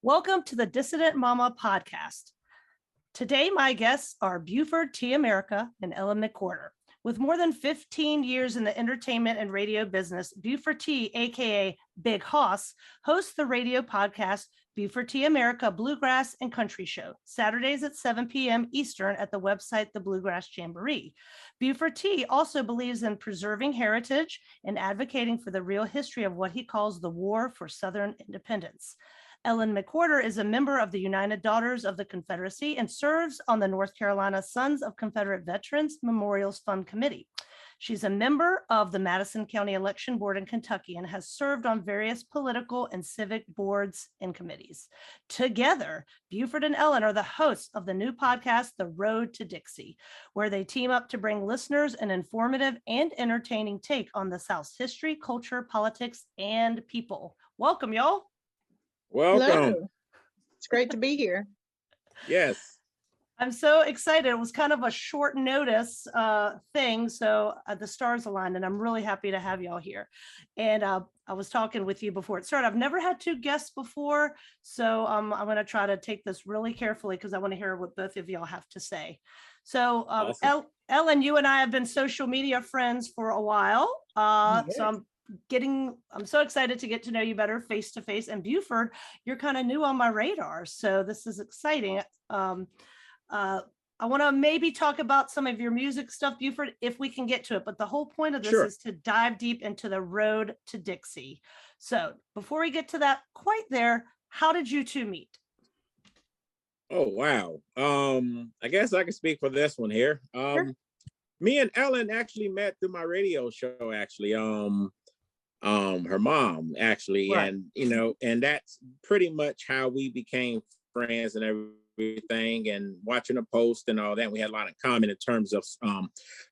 Welcome to the Dissident Mama podcast. Today, my guests are Buford T. America and Ellen McWhorter. With more than 15 years in the entertainment and radio business, Buford T., aka Big Hoss, hosts the radio podcast Buford T. America Bluegrass and Country Show, Saturdays at 7 p.m. Eastern at the website The Bluegrass Jamboree. Buford T. also believes in preserving heritage and advocating for the real history of what he calls the War for Southern Independence. Ellen McWhorter is a member of the United Daughters of the Confederacy and serves on the North Carolina Sons of Confederate Veterans Memorials Fund Committee. She's a member of the Madison County Election Board in Kentucky and has served on various political and civic boards and committees. Together, Buford and Ellen are the hosts of the new podcast, The Road to Dixie, where they team up to bring listeners an informative and entertaining take on the South's history, culture, politics, and people. Welcome, y'all. Welcome. Hello. It's great to be here. Yes. I'm so excited. It was kind of a short notice thing, so the stars aligned, and I'm really happy to have y'all here. And I was talking with you before it started. I've never had two guests before, so I'm going to try to take this really carefully because I want to hear what both of y'all have to say. So awesome. Ellen, you and I have been social media friends for a while, yes. So I'm so excited to get to know you better face to face. And Buford, you're kind of new on my radar, so this is exciting. I want to maybe talk about some of your music stuff, Buford, if we can get to it. But the whole point of this is to dive deep into the road to Dixie. So before we get to that quite there, how did you two meet? Oh, wow. I guess I can speak for this one here. Sure. Me and Ellen actually met through my radio show, actually. Her mom, actually. Right. And that's pretty much how we became friends and everything, and watching a post and all that. We had a lot in common in terms of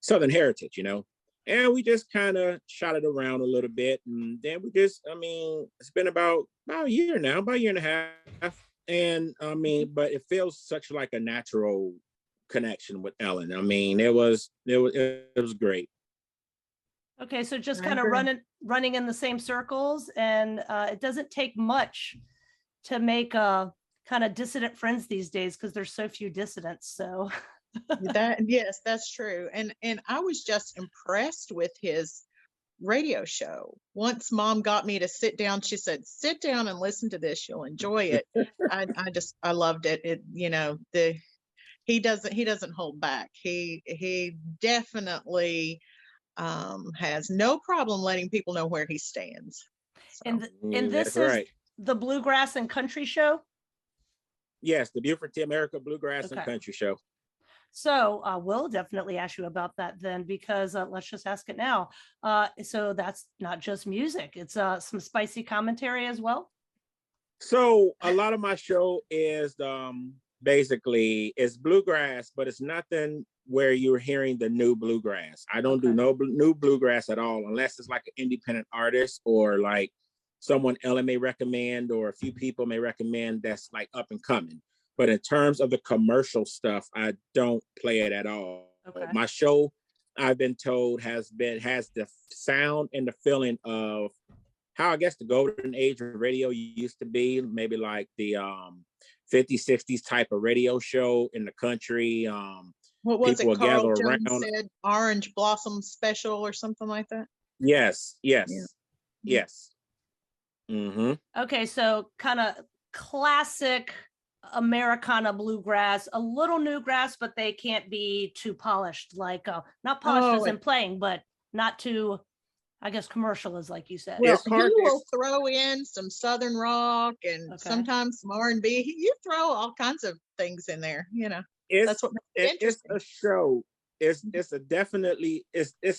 Southern heritage, and we just kind of shot it around a little bit. And then it's been about a year now, about a year and a half. And but it feels such like a natural connection with Ellen. It was great. Okay, so just kind of running in the same circles, and it doesn't take much to make kind of dissident friends these days because there's so few dissidents. So yes, that's true. And I was just impressed with his radio show. Once Mom got me to sit down, she said, "Sit down and listen to this. You'll enjoy it." I loved it. He doesn't hold back. He definitely has no problem letting people know where he stands. So. And this is right. The Bluegrass and Country Show? Yes, the Buford T. America Bluegrass and Country Show. So we'll definitely ask you about that then, because let's just ask it now. So that's not just music. It's some spicy commentary as well? So a lot of my show is basically it's bluegrass, but it's nothing where you're hearing the new bluegrass. I don't do no new bluegrass at all, unless it's like an independent artist or like someone Ellen may recommend, or a few people may recommend that's like up and coming. But in terms of the commercial stuff, I don't play it at all. Okay. My show, I've been told, has the sound and the feeling of how I guess the golden age of radio used to be, maybe like the 50s, 60s type of radio show in the country. What was it? Carl Jones said Orange Blossom Special or something like that? Yes. Mm-hmm. Okay, so kind of classic Americana bluegrass, a little newgrass, but they can't be too polished, like not polished as in playing, but not too, I guess, commercial is like you said. Well, you will throw in some Southern rock and sometimes some R&B. You throw all kinds of things in there, That's what makes it interesting. It's a show. It's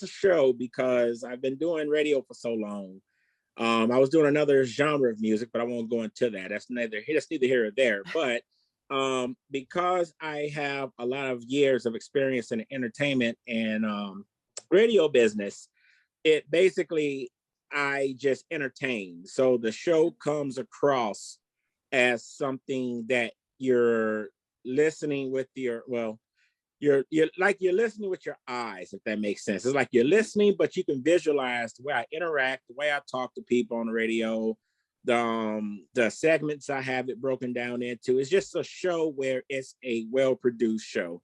a show because I've been doing radio for so long. I was doing another genre of music, but I won't go into that. That's neither here or there. But because I have a lot of years of experience in the entertainment and radio business, it basically I just entertain. So the show comes across as something that you're listening with you're listening with your eyes, if that makes sense. It's like you're listening, but you can visualize the way I interact, the way I talk to people on the radio, the segments I have it broken down into. It's just a show where it's a well-produced show.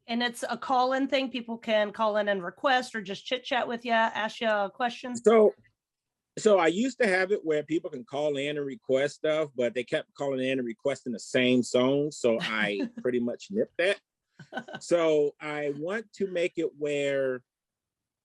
And it's a call-in thing. People can call in and request or just chit chat with you, ask you a question. So I used to have it where people can call in and request stuff, but they kept calling in and requesting the same song. So I pretty much nipped that. So I want to make it where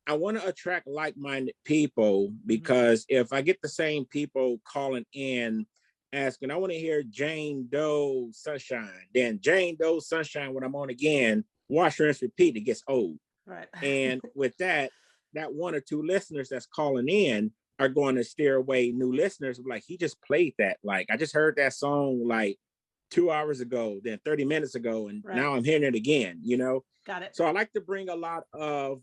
I want to attract like-minded people, because if I get the same people calling in asking, I want to hear Jane Doe Sunshine, then Jane Doe Sunshine, when I'm on again, wash, rinse, repeat, it gets old. Right. And with that one or two listeners that's calling in are going to steer away new listeners. Like, he just played that. Like, I just heard that song like 2 hours ago, then 30 minutes ago, and now I'm hearing it again, you know? Got it. So I like to bring a lot of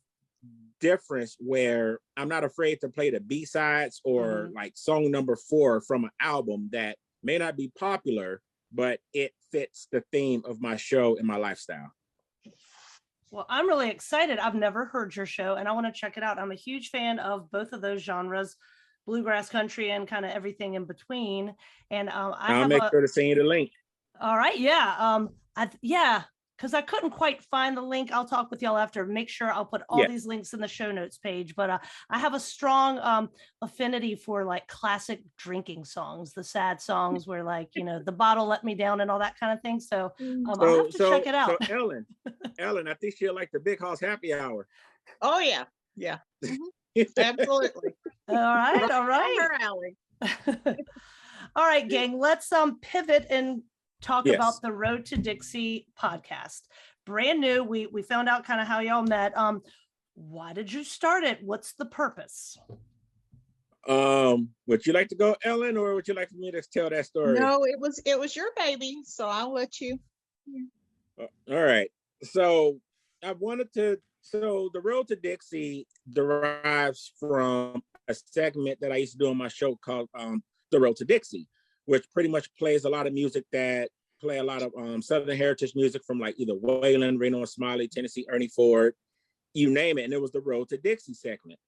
difference where I'm not afraid to play the B-sides or like song number 4 from an album that may not be popular, but it fits the theme of my show and my lifestyle. Well, I'm really excited. I've never heard your show and I want to check it out. I'm a huge fan of both of those genres, bluegrass country and kind of everything in between. And I'll make sure to send you the link. All right. Yeah. Because I couldn't quite find the link. I'll talk with y'all after. Make sure I'll put all these links in the show notes page. But I have a strong affinity for like classic drinking songs, the sad songs where like, you know, the bottle let me down and all that kind of thing. So I'll have to check it out. So Ellen, I think she'll like the Big House Happy Hour. Oh, yeah. Yeah. Absolutely. All right. All right. Her alley. All right, gang, let's pivot and talk about the Road to Dixie podcast. Brand new. We found out kind of how y'all met. Why did you start it? What's the purpose? Would you like to go, Ellen, or would you like me to tell that story? No, it was your baby, so I'll let you. All right. So the Road to Dixie derives from a segment that I used to do on my show called The Road to Dixie, which pretty much plays a lot of music that play a lot of Southern heritage music from like either Waylon, Reno and Smiley, Tennessee, Ernie Ford, you name it. And it was the Road to Dixie segment.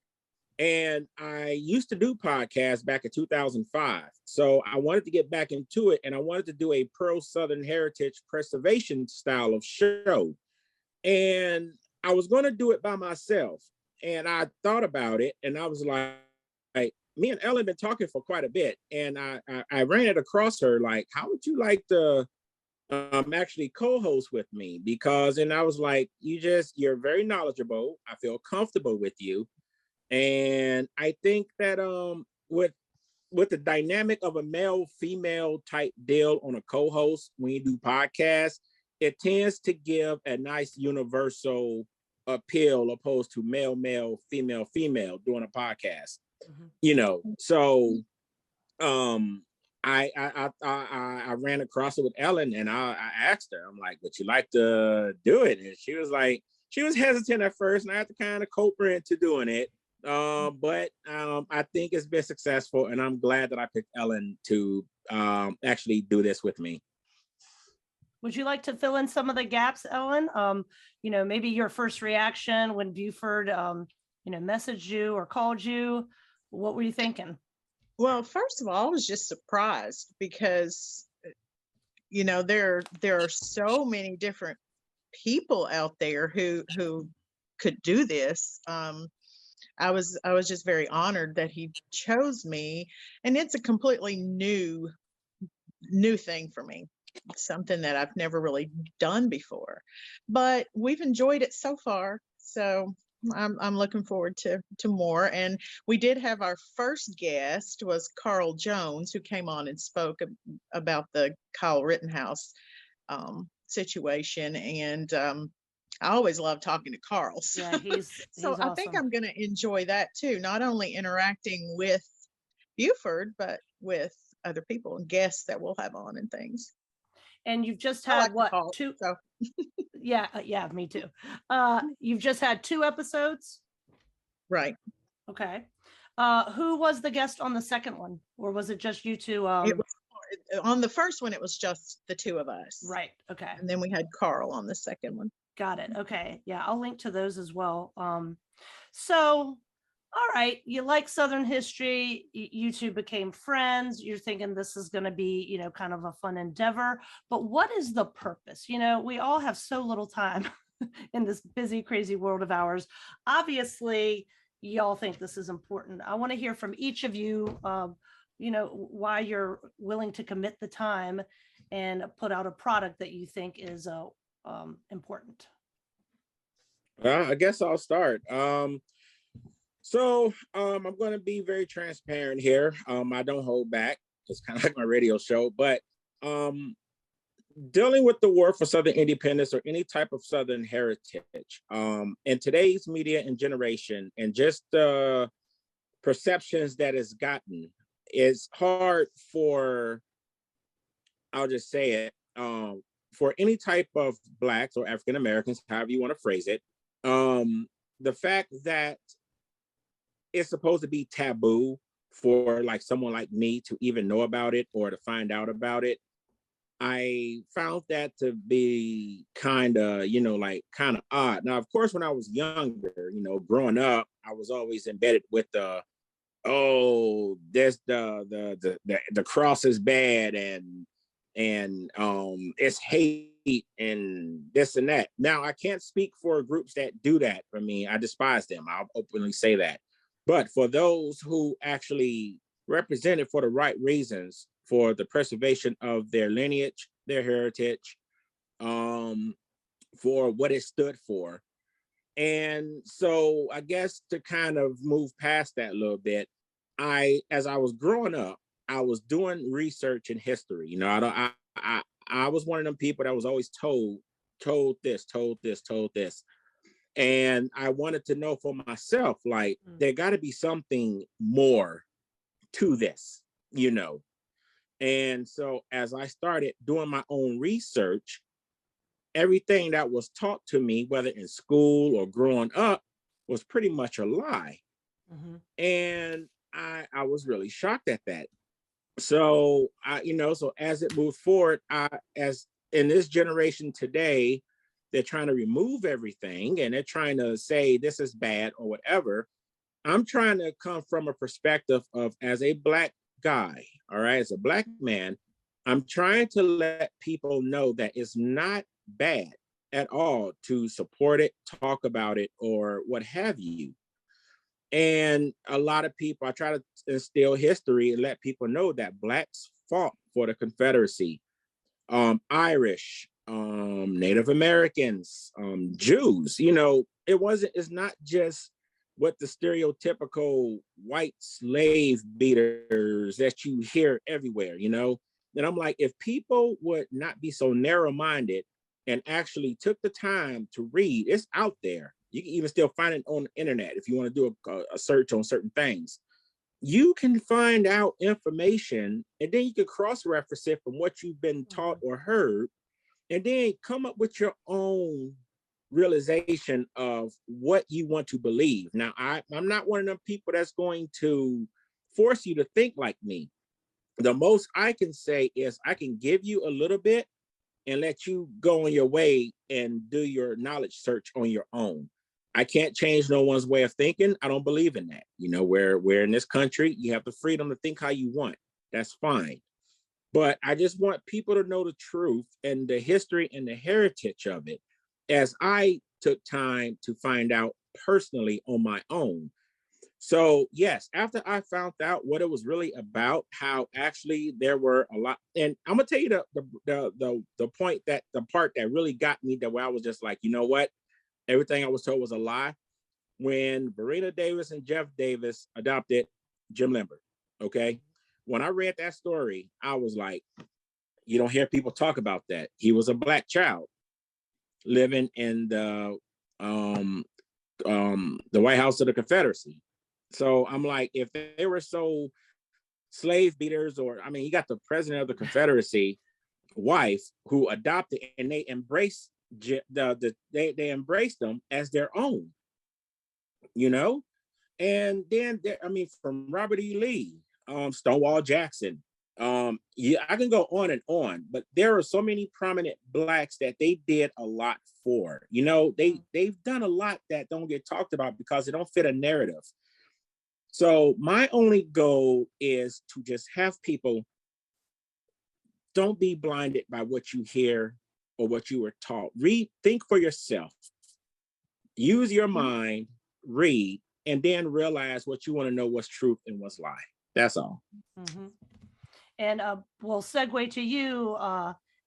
And I used to do podcasts back in 2005. So I wanted to get back into it, and I wanted to do a pro-Southern heritage preservation style of show. And I was going to do it by myself. And I thought about it, and I was like, me and Ellen been talking for quite a bit, and I ran it across her like, how would you like to actually co-host with me? And I was like, you're very knowledgeable. I feel comfortable with you. And I think that with the dynamic of a male-female type deal on a co-host, when you do podcasts, it tends to give a nice universal appeal opposed to male, female doing a podcast. You know, so I ran across it with Ellen, and I asked her, I'm like, would you like to do it? And she was hesitant at first, and I had to kind of cope her into doing it. But I think it's been successful, and I'm glad that I picked Ellen to actually do this with me. Would you like to fill in some of the gaps, Ellen? You know, maybe your first reaction when Buford, messaged you or called you. What were you thinking? Well, first of all, I was just surprised because, you know, there are so many different people out there who could do this. I was just very honored that he chose me, and it's a completely new thing for me. Something that I've never really done before, but we've enjoyed it so far. So I'm looking forward to more. And we did have our first guest was Carl Jones, who came on and spoke about the Kyle Rittenhouse situation. And I always love talking to Carl. So, yeah, he's so awesome. I think I'm going to enjoy that too. Not only interacting with Buford, but with other people and guests that we'll have on and things. And you've just had two? So. Yeah, me too. You've just had 2 episodes? Right. Okay. Who was the guest on the second one? Or was it just you two? It was, on the first one, it was just the 2 of us. Right. Okay. And then we had Carl on the second one. Got it. Okay. Yeah, I'll link to those as well. So all right, you like Southern history, you two became friends, you're thinking this is going to be, kind of a fun endeavor, but what is the purpose? We all have so little time in this busy, crazy world of ours. Obviously, y'all think this is important. I want to hear from each of you, why you're willing to commit the time and put out a product that you think is important. I guess I'll start. So I'm going to be very transparent here. I don't hold back. It's kind of like my radio show, but dealing with the war for Southern independence or any type of Southern heritage in today's media and generation, and just the perceptions that it's gotten, it's hard for, I'll just say it, for any type of Blacks or African Americans, however you want to phrase it, the fact that it's supposed to be taboo for like someone like me to even know about it or to find out about it. I found that to be kind of, kind of odd. Now, of course, when I was younger, growing up, I was always embedded with there's the cross is bad and it's hate and this and that. Now, I can't speak for groups that do that. For me, I despise them. I'll openly say that. But for those who actually represent it for the right reasons, for the preservation of their lineage, their heritage, for what it stood for. And so I guess to kind of move past that a little bit, as I was growing up, I was doing research in history. I was one of them people that was always told this. And I wanted to know for myself, like, there got to be something more to this, And so as I started doing my own research, everything that was taught to me, whether in school or growing up, was pretty much a lie. Mm-hmm. And I was really shocked at that. So so as it moved forward, as in this generation today, they're trying to remove everything and they're trying to say this is bad or whatever. I'm trying to come from a perspective of, as a Black guy, all right, as a Black man, I'm trying to let people know that it's not bad at all to support it, talk about it, or what have you. And a lot of people, I try to instill history and let people know that Blacks fought for the Confederacy, Irish, Native Americans, Jews. It's not just what the stereotypical white slave beaters that you hear everywhere, And I'm like, if people would not be so narrow-minded and actually took the time to read, it's out there. You can even still find it on the internet if you want to do a search on certain things. You can find out information and then you can cross-reference it from what you've been taught or heard, and then come up with your own realization of what you want to believe. Now, I'm not one of them people that's going to force you to think like me. The most I can say is I can give you a little bit and let you go on your way and do your knowledge search on your own. I can't change no one's way of thinking. I don't believe in that. We're in this country, you have the freedom to think how you want. That's fine. But I just want people to know the truth and the history and the heritage of it, as I took time to find out personally on my own. So yes, after I found out what it was really about, how actually there were a lot, and I'm gonna tell you the point, that the part that really got me, that where I was just like, you know what, everything I was told was a lie. When Verena Davis and Jeff Davis adopted Jim Lambert, okay, when I read that story, I was like, you don't hear people talk about that. He was a Black child living in the White House of the Confederacy. So I'm like, if they were so slave beaters, or you got the president of the Confederacy wife who adopted, and they embraced they embraced them as their own, and then from Robert E. Lee, Stonewall Jackson, yeah, I can go on and on, but there are so many prominent Blacks that they did a lot for. They've done a lot that don't get talked about because they don't fit a narrative. So my only goal is to just have people, don't be blinded by what you hear or what you were taught. Read, think for yourself. Use your mind, read, and then realize what you want to know, what's truth and what's lie. That's all. Mhm. And we'll segue to you,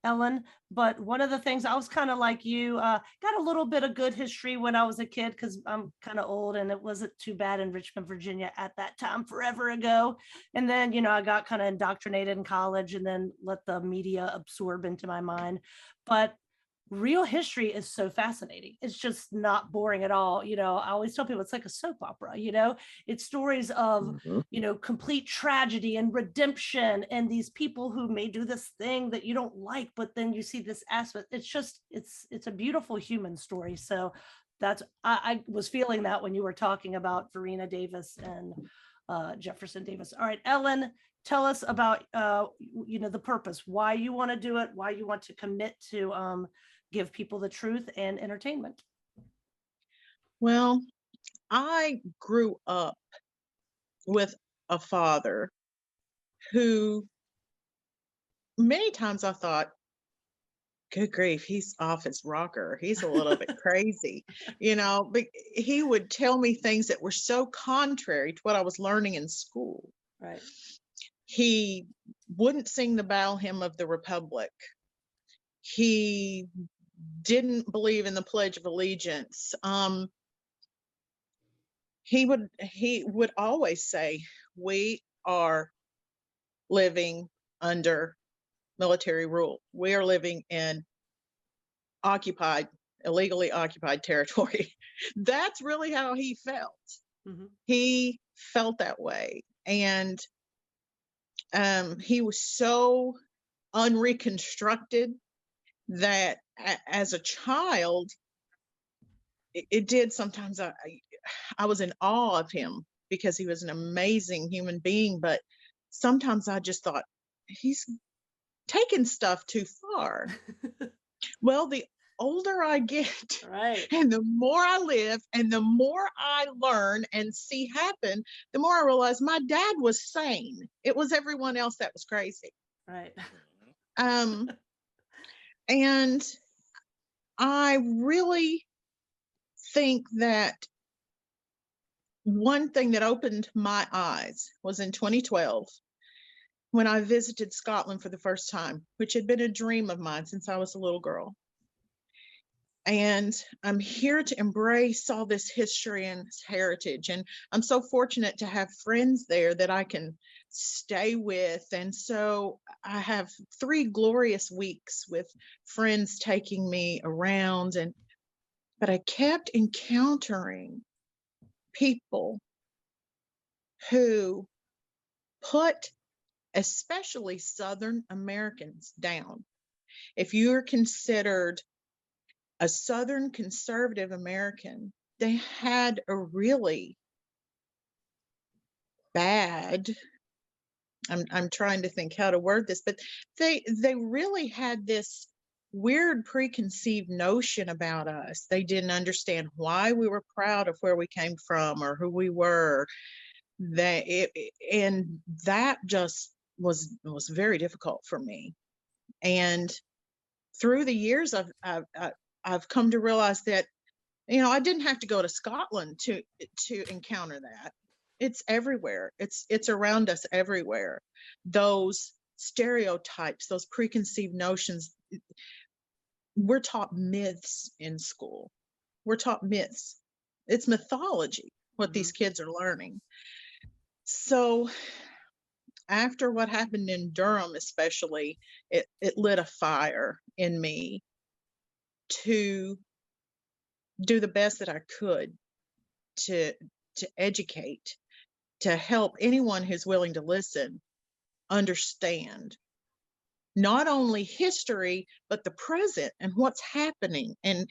Ellen. But one of the things, I was kind of like you, got a little bit of good history when I was a kid, because I'm kind of old, and it wasn't too bad in Richmond, Virginia at that time, forever ago. And then, I got kind of indoctrinated in college and then let the media absorb into my mind. But real history is so fascinating. It's just not boring at all. I always tell people it's like a soap opera. It's stories of, complete tragedy and redemption, and these people who may do this thing that you don't like, but then you see this aspect. It's a beautiful human story. So I was feeling that when you were talking about Verena Davis and Jefferson Davis. All right, Ellen, tell us about the purpose, why you want to do it, why you want to commit to give people the truth and entertainment. Well, I grew up with a father who many times I thought, good grief, he's off his rocker. He's a little bit crazy, but he would tell me things that were so contrary to what I was learning in school. Right. He wouldn't sing the battle hymn of the Republic. He didn't believe in the Pledge of Allegiance. He would always say, we are living under military rule. We are living in illegally occupied territory. That's really how he felt. Mm-hmm. He felt that way. And he was so unreconstructed that as a child, it did sometimes, I was in awe of him because he was an amazing human being, but sometimes I just thought, he's taken stuff too far. Well, the older I get, right, and the more I live and the more I learn and see happen, the more I realize my dad was sane. It was everyone else that was crazy. Right. And I really think that one thing that opened my eyes was in 2012 when I visited Scotland for the first time, which had been a dream of mine since I was a little girl. And I'm here to embrace all this history and this heritage. And I'm so fortunate to have friends there that I can stay with. And so I have 3 glorious weeks with friends taking me around. But I kept encountering people who put especially Southern Americans down. If you're considered a Southern conservative American, they had a really bad, I'm trying to think how to word this, but they really had this weird preconceived notion about us. They didn't understand why we were proud of where we came from or who we were. And that just was very difficult for me. And through the years, I've come to realize that, I didn't have to go to Scotland to encounter that. It's everywhere. It's around us everywhere. Those stereotypes, those preconceived notions. We're taught myths in school. We're taught myths. It's mythology, what these kids are learning. So after what happened in Durham, especially, it lit a fire in me to do the best that I could to educate, to help anyone who's willing to listen understand not only history, but the present and what's happening and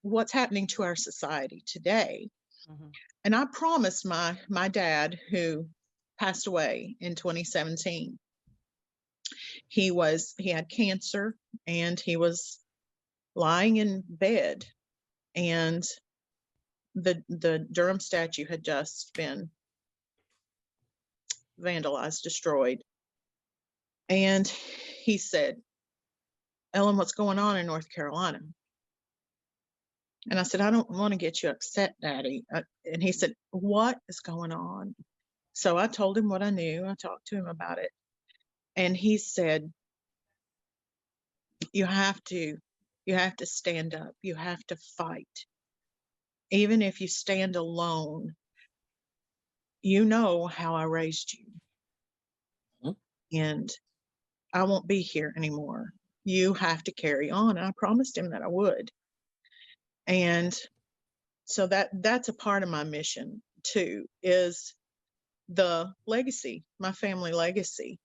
what's happening to our society today. Mm-hmm. And I promised my dad, who passed away in 2017, he had cancer and he was lying in bed, and the Durham statue had just been vandalized, destroyed. And he said, Ellen, what's going on in North Carolina? And I said, I don't want to get you upset, Daddy. And he said, what is going on? So I told him what I knew. I talked to him about it. And he said, you have to stand up. You have to fight. Even if you stand alone, you know how I raised you. And I won't be here anymore. You have to carry on. And I promised him that I would. And so that's a part of my mission too, is the legacy, my family legacy.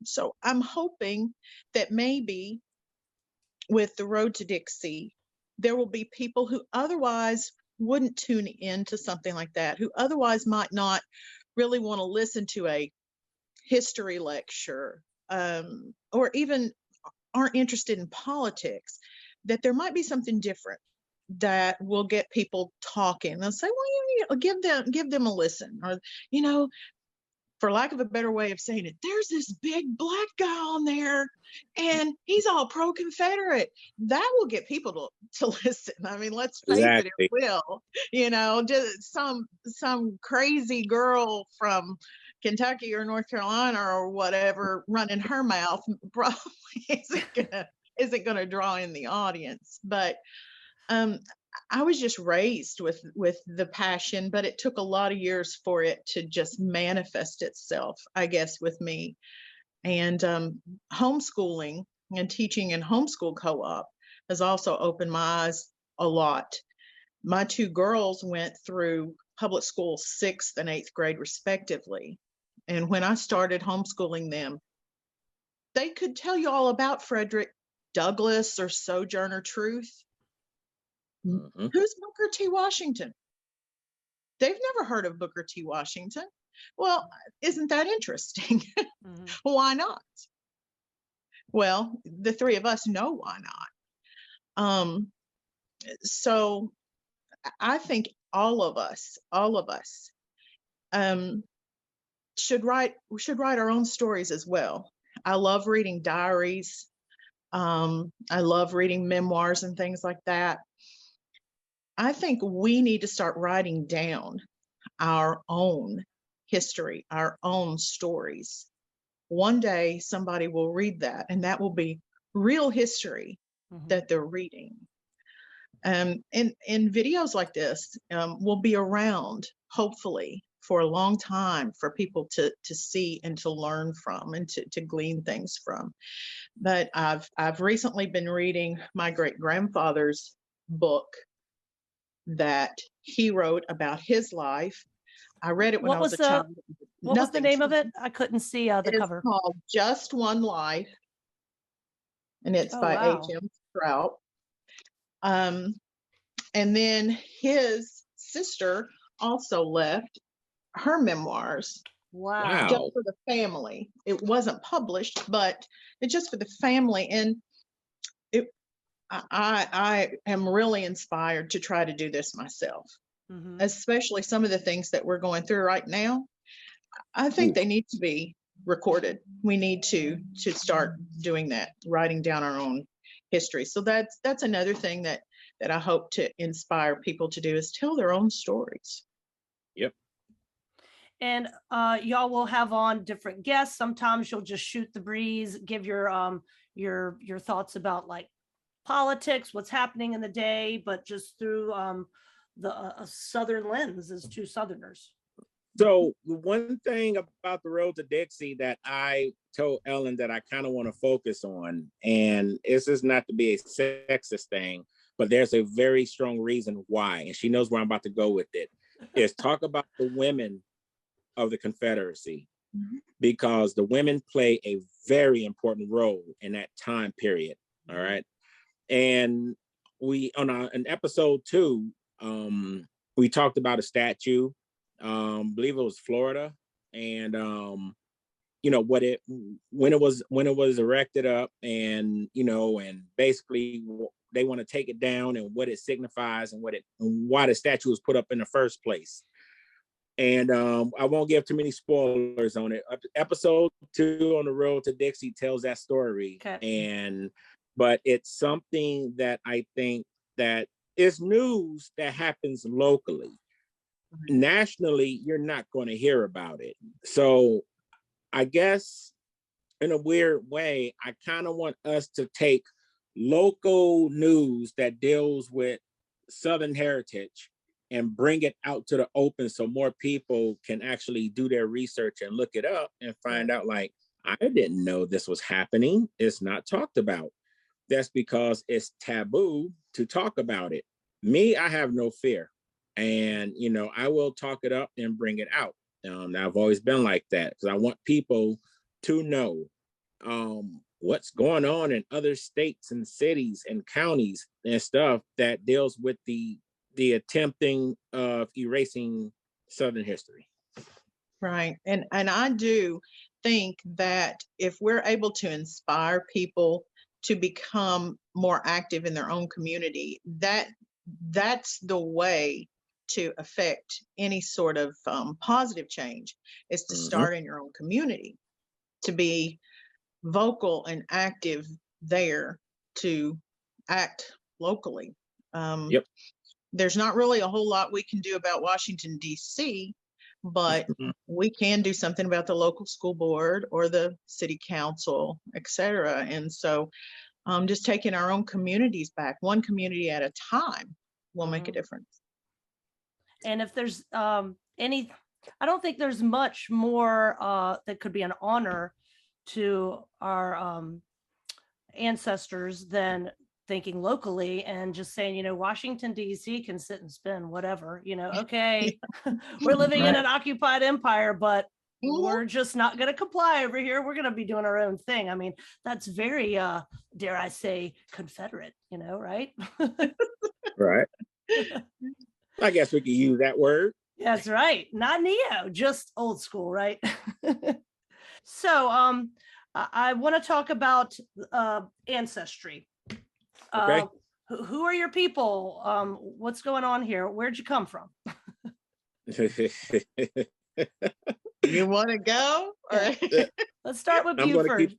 So I'm hoping that maybe with the Road to Dixie, there will be people who otherwise wouldn't tune in to something like that, who otherwise might not really want to listen to a history lecture, or even aren't interested in politics, that there might be something different that will get people talking. They'll say, well, give them a listen, or, for lack of a better way of saying it, there's this big black guy on there and he's all pro-Confederate. That will get people to listen. I mean, let's face it, it will. Just some crazy girl from Kentucky or North Carolina or whatever running her mouth probably isn't gonna draw in the audience. But I was just raised with the passion, but it took a lot of years for it to just manifest itself, I guess, with me. And homeschooling and teaching in homeschool co-op has also opened my eyes a lot. My two girls went through public school 6th and 8th grade respectively. And when I started homeschooling them, they could tell you all about Frederick Douglass or Sojourner Truth. Mm-hmm. Who's Booker T. Washington? They've never heard of Booker T. Washington. Well, isn't that interesting? Mm-hmm. Why not? Well, the three of us know why not. So I think all of us should write our own stories as well. I love reading diaries. I love reading memoirs and things like that. I think we need to start writing down our own history, our own stories. One day somebody will read that, and that will be real history that they're reading. And videos like this will be around, hopefully, for a long time for people to see and to learn from and to glean things from. But I've recently been reading my great-grandfather's book that he wrote about his life. I read it when I was a child. What was the name of it? I couldn't see the cover. It's called Just One Life, and it's by H.M. Strout. And then his sister also left her memoirs. Wow. Just for the family. It wasn't published, but it's just for the family. And I am really inspired to try to do this myself, especially some of the things that we're going through right now. I think they need to be recorded. We need to start doing that, writing down our own history. So that's another thing that I hope to inspire people to do, is tell their own stories. Yep. And y'all will have on different guests. Sometimes you'll just shoot the breeze, give your thoughts about like politics, what's happening in the day, but just through the Southern lens as two Southerners. So the one thing about the Road to Dixie that I told Ellen that I kind of want to focus on, and this is not to be a sexist thing, but there's a very strong reason why, and she knows where I'm about to go with it, is talk about the women of the Confederacy, because the women play a very important role in that time period. All right. And we, in episode 2, we talked about a statue, believe it was Florida, and when it was erected up, and and basically they want to take it down and what it signifies and why the statue was put up in the first place. And I won't give too many spoilers on it. Episode 2 on the road to Dixie tells that story. Okay. But it's something that I think that is news that happens locally. Nationally, you're not going to hear about it. So I guess in a weird way, I kind of want us to take local news that deals with Southern heritage and bring it out to the open so more people can actually do their research and look it up and find out, like, I didn't know this was happening. It's not talked about. That's because it's taboo to talk about it. Me, I have no fear. And, you know, I will talk it up and bring it out. I've always been like that because I want people to know what's going on in other states and cities and counties and stuff that deals with the attempting of erasing Southern history. Right. And I do think that if we're able to inspire people to become more active in their own community, that's the way to affect any sort of positive change, is to start in your own community, to be vocal and active there, to act locally. Yep. There's not really a whole lot we can do about Washington, D.C., but we can do something about the local school board or the city council, et cetera. And so just taking our own communities back, one community at a time, will make a difference. And if there's I don't think there's much more that could be an honor to our ancestors than thinking locally and just saying, you know, Washington, D.C. can sit and spin whatever, you know, okay, we're living in an occupied empire, but we're just not going to comply over here. We're going to be doing our own thing. I mean, that's very, dare I say, Confederate, you know, right? Right. I guess we could use that word. That's right. Not neo, just old school, right? So I want to talk about Ancestry. Okay. Who are your people? What's going on here? Where'd you come from? You want to go? Let's start with Buford.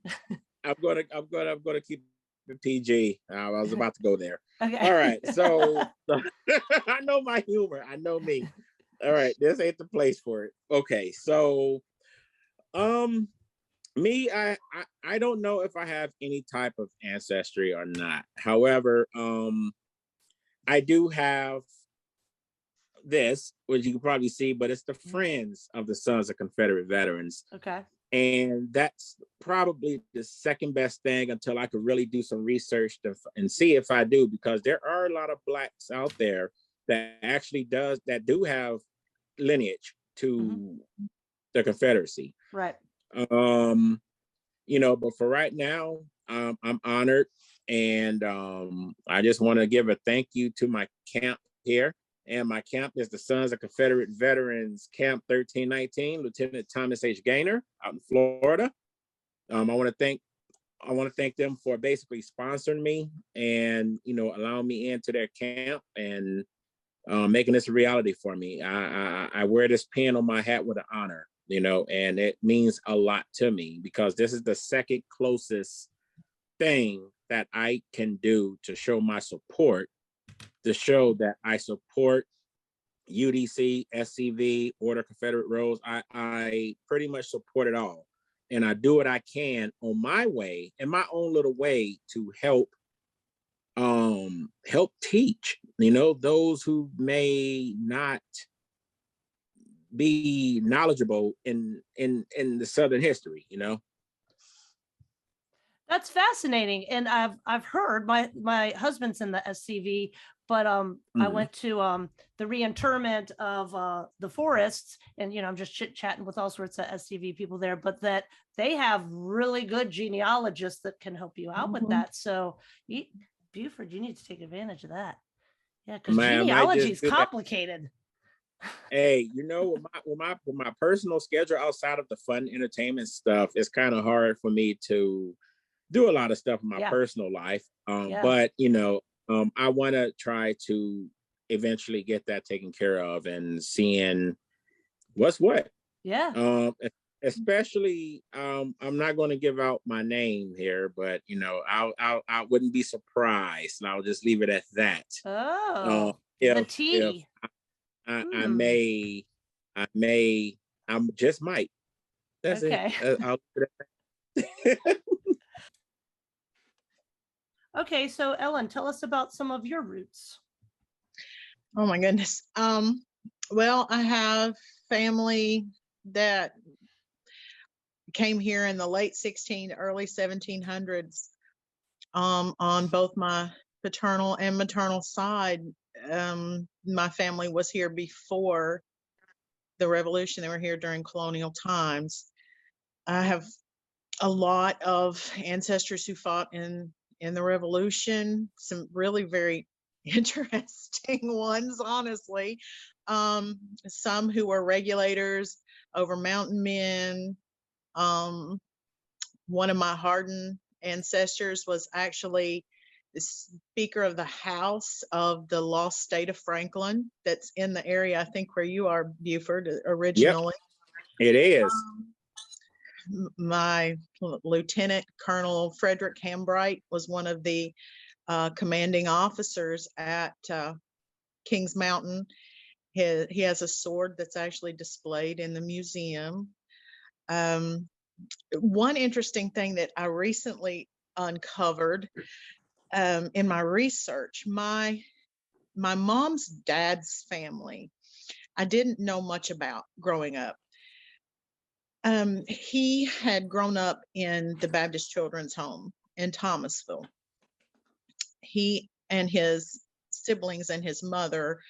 I'm gonna keep it PG. I was about to go there. Okay. All right. So I know my humor. I know me. All right. This ain't the place for it. Okay. So, me, I don't know if I have any type of ancestry or not. However, I do have this, which you can probably see, but it's the Friends of the Sons of Confederate Veterans. Okay. And that's probably the second best thing until I could really do some research and see if I do, because there are a lot of Blacks out there that actually do have lineage to the Confederacy. Right. You know, but for right now, I'm honored, and I just want to give a thank you to my camp here. And my camp is the Sons of Confederate Veterans Camp 1319, Lieutenant Thomas H. Gaynor out in Florida. I want to thank them for basically sponsoring me and, you know, allowing me into their camp and making this a reality for me. I wear this pin on my hat with an honor, you know, and it means a lot to me because this is the second closest thing that I can do to show my support, to show that I support UDC, SCV, Order Confederate Rose. I pretty much support it all. And I do what I can on my way, in my own little way, to help teach, you know, those who may not be knowledgeable in the Southern history, you know. That's fascinating. And I've heard, my husband's in the SCV, but I went to the reinterment of the forests, and, you know, I'm just chit-chatting with all sorts of SCV people there, but that they have really good genealogists that can help you out with that. So Buford, you need to take advantage of that. Yeah, because genealogy is complicated. Hey, you know, with my personal schedule outside of the fun entertainment stuff, it's kind of hard for me to do a lot of stuff in my personal life. But, you know, I want to try to eventually get that taken care of and seeing what's what. Yeah. Especially, I'm not going to give out my name here, but I wouldn't be surprised, and I'll just leave it at that. Oh, the If T. I Hmm. I'm just might. That's it. Okay. I'll leave it at that. Okay, so Ellen, tell us about some of your roots. Oh my goodness. Well, I have family that came here in the late early 1700s. On both my paternal and maternal side. My family was here before the Revolution. They were here during colonial times. I have a lot of ancestors who fought in the Revolution, some really very interesting ones, honestly. Some who were regulators over mountain men. One of my Hardin ancestors was actually the Speaker of the House of the lost state of Franklin, that's in the area, I think, where you are, Buford, originally. Yep, it is. My Lieutenant Colonel Frederick Hambright was one of the commanding officers at Kings Mountain. He has a sword that's actually displayed in the museum. One interesting thing that I recently uncovered in my research, my mom's dad's family, I didn't know much about growing up. He had grown up in the Baptist Children's Home in Thomasville. He and his siblings and his mother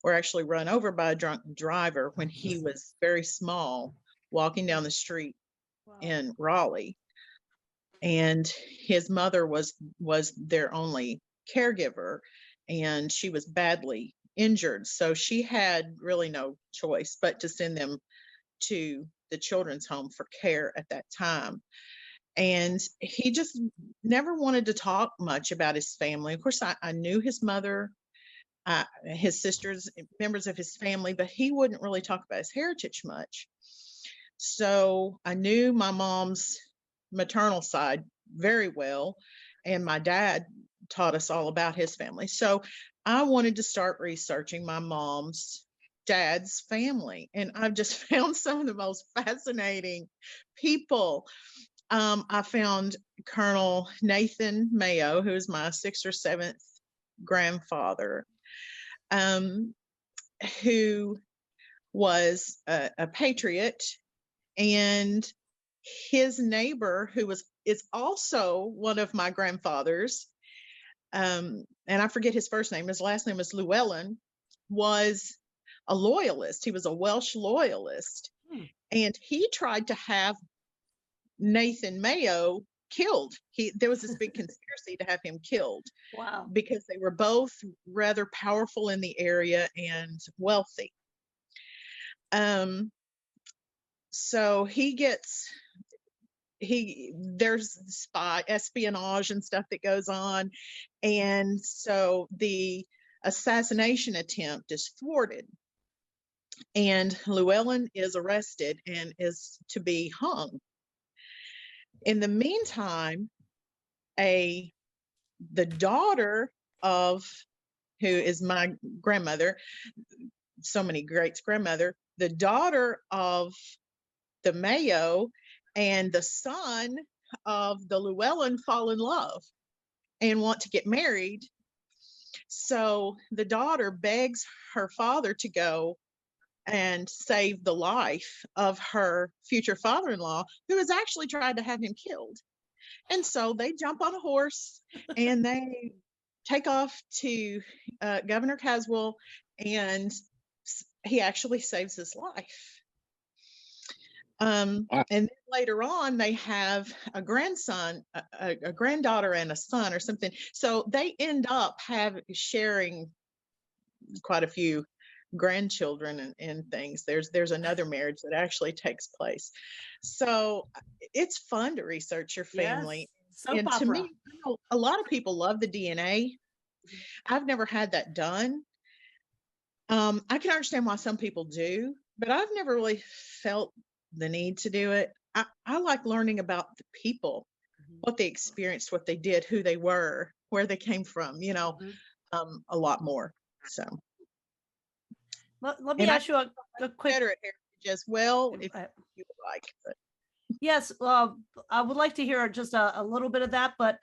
were actually run over by a drunk driver when he was very small, walking down the street in Raleigh. And his mother was their only caregiver, and she was badly injured. So she had really no choice but to send them to the children's home for care at that time. And he just never wanted to talk much about his family. Of course, I knew his mother, his sisters, members of his family, but he wouldn't really talk about his heritage much. So I knew my mom's maternal side very well, and my dad taught us all about his family. So I wanted to start researching my mom's dad's family, and I've just found some of the most fascinating people. I found Colonel Nathan Mayo, who is my 6th or 7th grandfather, who was a patriot, and his neighbor, who is also one of my grandfathers, and I forget his first name, his last name is Llewellyn, was a loyalist. He was a Welsh loyalist. And he tried to have Nathan Mayo killed. There was this big conspiracy to have him killed. Wow. Because they were both rather powerful in the area and wealthy. So there's espionage and stuff that goes on. And so the assassination attempt is thwarted. And Llewellyn is arrested and is to be hung. In the meantime, the daughter of, who is my grandmother, so many greats grandmother, the daughter of the Mayo and the son of the Llewellyn fall in love and want to get married. So the daughter begs her father to go and save the life of her future father-in-law, who has actually tried to have him killed. And so they jump on a horse and they take off to Governor Caswell, and he actually saves his life. And then later on, they have a grandson, a granddaughter, and a son, or something. So they end up sharing quite a few grandchildren and things. There's another marriage that actually takes place. So it's fun to research your family. Yes. Soap And to opera. me, a lot of people love the DNA I've never had that done. I can understand why some people do, but I've never really felt the need to do it. I like learning about the people, Mhm. what they experienced, what they did, who they were, where they came from, Mhm. a lot more. So, Let me and I ask you a quick. Confederate heritage as well, if uh, you would like. But Yes, I would like to hear just a little bit of that, but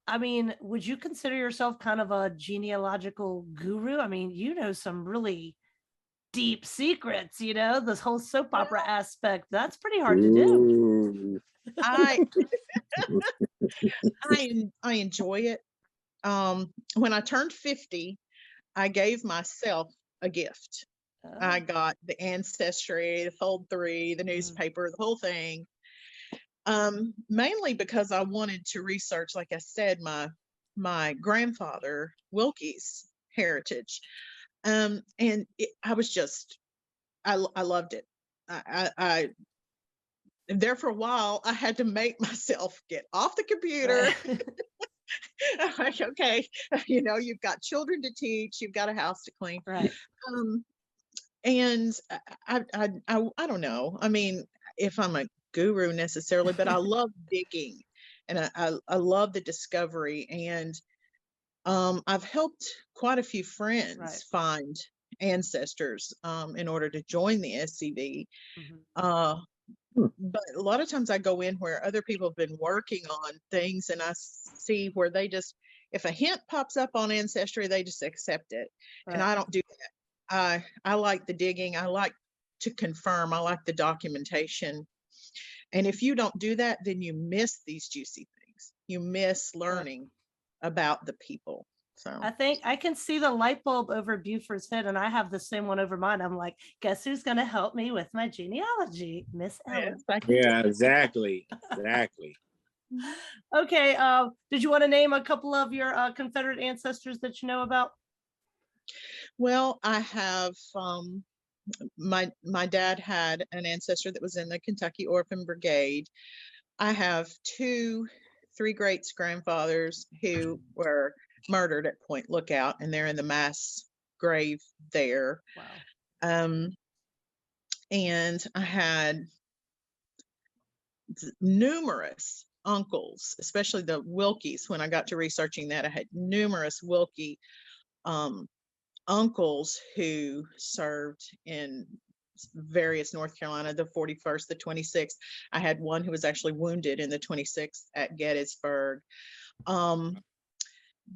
I mean, would you consider yourself kind of a genealogical guru? I mean, you know some really deep secrets, this whole soap opera well, aspect. That's pretty hard to do. Ooh. I I enjoy it. When I turned 50, I gave myself a gift. I Oh, got the Ancestry, the Fold 3, the mhm, newspaper, the whole thing. Mainly because I wanted to research, like I said, my grandfather Wilkie's heritage. And I was just I loved it. I there for a while. I had to make myself get off the computer. right. I'm like, okay, you've got children to teach, you've got a house to clean. Right. Um, and I don't know. I mean, if I'm a guru necessarily, but I love digging, and I love the discovery. And I've helped quite a few Right. friends find ancestors in order to join the SCV. Mhm. Uh, Hmm. but a lot of times I go in where other people have been working on things, and I see where they just, if a hint pops up on Ancestry, they just accept it. And Right. I don't do that. I like the digging. I like to confirm. I like the documentation. And if you don't do that, then you miss these juicy things. You miss Right. learning about the people. So I think I can see the light bulb over Buford's head, and I have the same one over mine. I'm like, guess who's going to help me with my genealogy? Miss yes, Ellen. I can. Yeah, exactly. Exactly. Okay. Did you want to name a couple of your Confederate ancestors that you know about? Well, I have my dad had an ancestor that was in the Kentucky Orphan Brigade. I have three great grandfathers who were murdered at Point Lookout, and they're in the mass grave there. Wow. Um, and I had numerous uncles, especially the Wilkies. When I got to researching that, I had numerous Wilkie um, uncles who served in various North Carolina, the 41st, the 26th. I had one who was actually wounded in the 26th at Gettysburg. Um,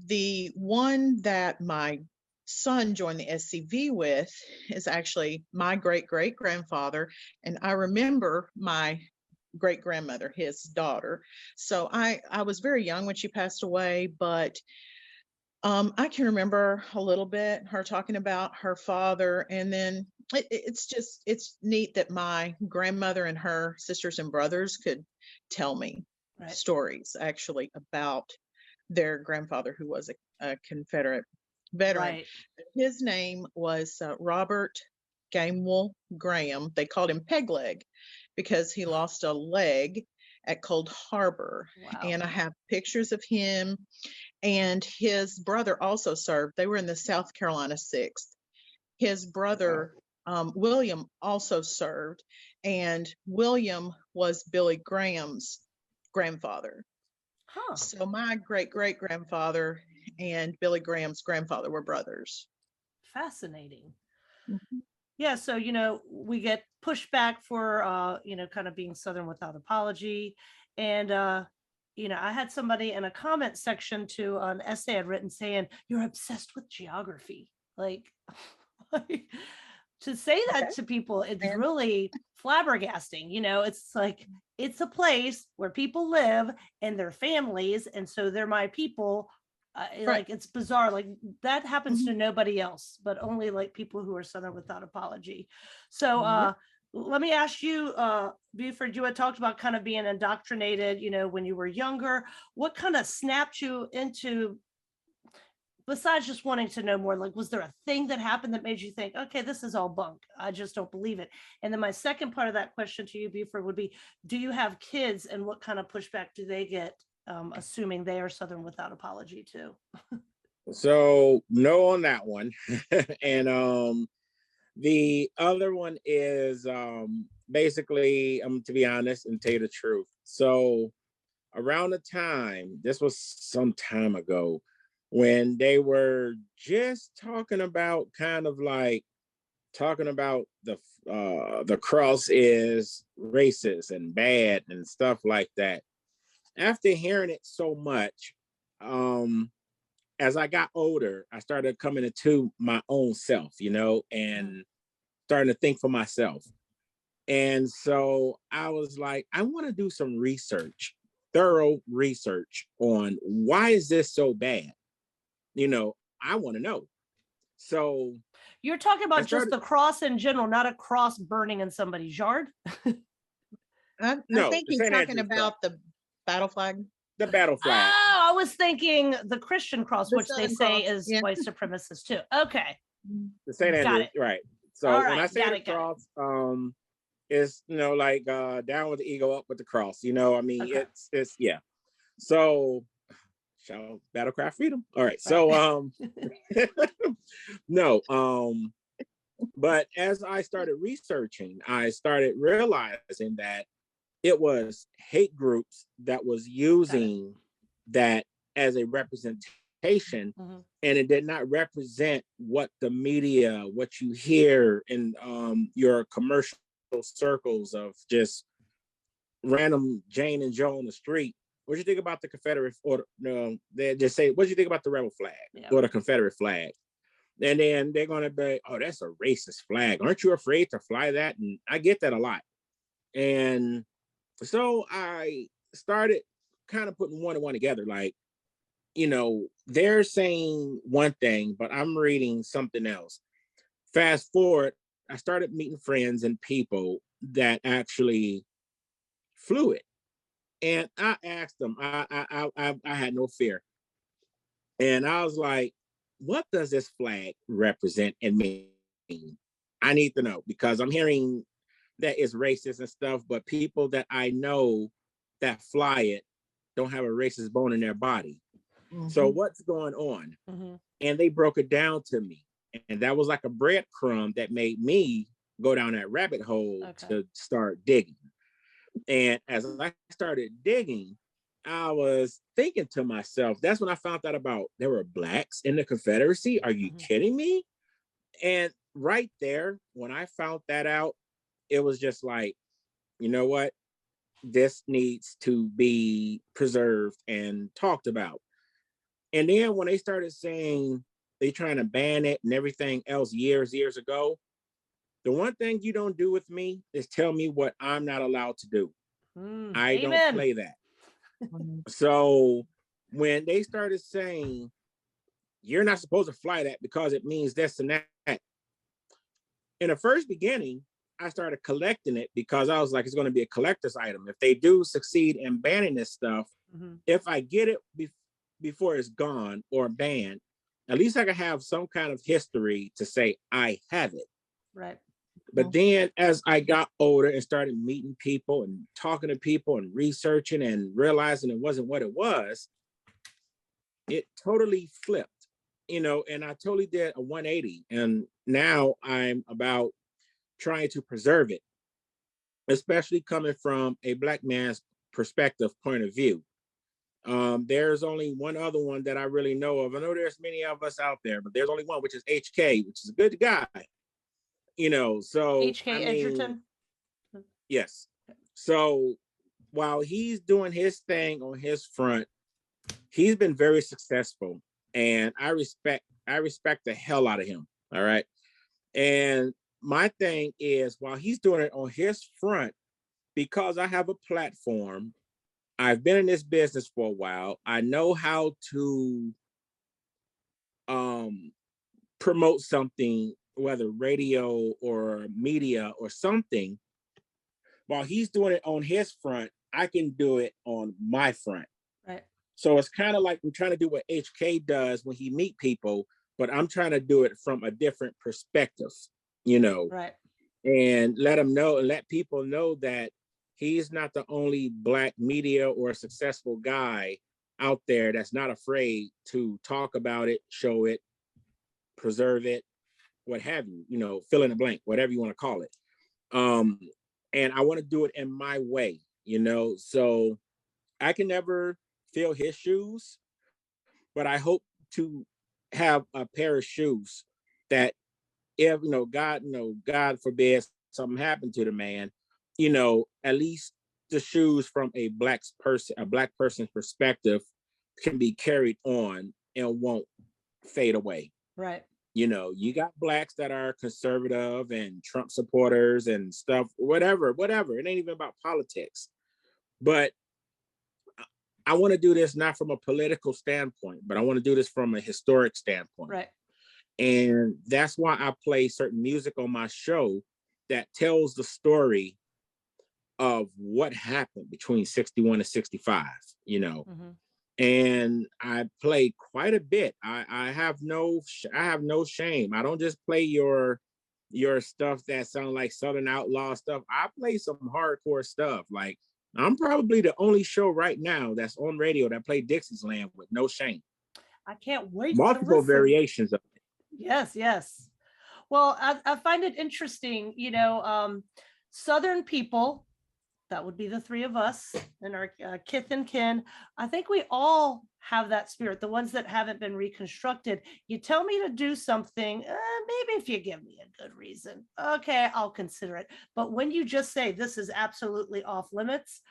the one that my son joined the SCV with is actually my great great grandfather. And I remember my great grandmother, his daughter. So I was very young when she passed away, but I can remember a little bit her talking about her father. And then it's neat that my grandmother and her sisters and brothers could tell me Right. stories actually about their grandfather, who was a Confederate veteran. Right. His name was Robert Gamewell Graham. They called him Pegleg because he lost a leg at Cold Harbor. Wow. And I have pictures of him, and his brother also served. They were in the South Carolina 6th. His brother, William, also served, and William was Billy Graham's grandfather. Huh. So my great great grandfather and Billy Graham's grandfather were brothers. Fascinating. Mhm. Yeah. So, we get pushback for, kind of being Southern without apology. And, I had somebody in a comment section to an essay I'd written saying, you're obsessed with geography. Like, to say that Okay. to people, it's And really flabbergasting. It's like, it's a place where people live and their families. And so they're my people. right. Like, it's bizarre. Like, that happens Mhm. to nobody else, but only like people who are Southern without apology. So, Yep. let me ask you, Buford, you had talked about kind of being indoctrinated, when you were younger. What kind of snapped you into, besides just wanting to know more, like, was there a thing that happened that made you think, okay, this is all bunk, I just don't believe it? And then my second part of that question to you, Buford, would be, do you have kids, and what kind of pushback do they get, assuming they are Southern without apology too? So no on that one. And the other one is basically, to be honest and tell you the truth. So around the time, this was some time ago, when they were just talking about the cross is racist and bad and stuff like that. After hearing it so much, as I got older, I started coming into my own self, and starting to think for myself. And so I was like, I want to do some research, thorough research on why is this so bad? I want to know. So you're talking about just the cross in general, not a cross burning in somebody's yard. I No, think the he's St. talking Andrew's about the battle flag. the battle flag. Oh, I was thinking the Christian cross, The which they Southern say Cross, is yeah. white supremacist too. Okay. The St. Got Andrew's, it. right. So All when right, I say got the it, got it. cross, it's like down with the ego, up with the cross. I mean, Okay. it's yeah. So shall battlecraft freedom. All right. Right. So no, but as I started researching, I started realizing that it was hate groups that was using that as a representation, and it did not represent what the media, what you hear in your commercial circles of just random Jane and Joe on the street. What do you think about the Confederate, or they just say, what do you think about the rebel flag or the Confederate flag? And then they're going to be, oh, that's a racist flag. Aren't you afraid to fly that? And I get that a lot. And so I started kind of putting one and one together. Like, they're saying one thing, but I'm reading something else. Fast forward, I started meeting friends and people that actually flew it. And I asked them, I had no fear. And I was like, what does this flag represent and mean? I need to know, because I'm hearing that it's racist and stuff, but people that I know that fly it don't have a racist bone in their body. So what's going on? And they broke it down to me. And that was like a breadcrumb that made me go down that rabbit hole to start digging. And as I started digging, I was thinking to myself, that's when I found out about there were blacks in the Confederacy. Are you kidding me? And right there, when I found that out, it was just like, you know what? This needs to be preserved and talked about. And then when they started saying they're trying to ban it and everything else years ago, the one thing you don't do with me is tell me what I'm not allowed to do. I don't play that. So when they started saying, you're not supposed to fly that because it means this and that, in the first beginning, I started collecting it because I was like, it's going to be a collector's item. If they do succeed in banning this stuff, if I get it before it's gone or banned, at least I can have some kind of history to say I have it. Right. But then as I got older and started meeting people and talking to people and researching and realizing it wasn't what it was, it totally flipped, and I totally did a 180. And now I'm about trying to preserve it, especially coming from a Black man's perspective point of view. There's only one other one that I really know of. I know there's many of us out there, but there's only one, which is HK, which is a good guy. So HK Edgerton. Yes. So while he's doing his thing on his front, he's been very successful, and I respect the hell out of him. All right. And my thing is, while he's doing it on his front, because I have a platform, I've been in this business for a while, I know how to promote something, whether radio or media or something. While he's doing it on his front, I can do it on my front. Right. So it's kind of like I'm trying to do what HK does when he meet people, but I'm trying to do it from a different perspective, Right. And let them know and let people know that he's not the only Black media or successful guy out there that's not afraid to talk about it, show it, preserve it, what have you, fill in the blank, whatever you want to call it. And I want to do it in my way, so I can never fill his shoes, but I hope to have a pair of shoes that if, God forbid something happened to the man, at least the shoes from a black person's perspective can be carried on and won't fade away. Right. You got blacks that are conservative and Trump supporters and stuff, whatever. It ain't even about politics. But I want to do this not from a political standpoint, but I want to do this from a historic standpoint. Right. And that's why I play certain music on my show that tells the story of what happened between 61 and 65, Mm-hmm. And I play quite a bit. I have no shame. I don't just play your stuff that sound like Southern outlaw stuff. I play some hardcore stuff. Like, I'm probably the only show right now that's on radio that play Dixie's Land with no shame. I can't wait. Multiple variations of it. Yes. Well, I find it interesting, Southern people, that would be the three of us and our kith and kin. I think we all have that spirit, the ones that haven't been reconstructed. You tell me to do something, maybe if you give me a good reason, okay, I'll consider it. But when you just say this is absolutely off limits,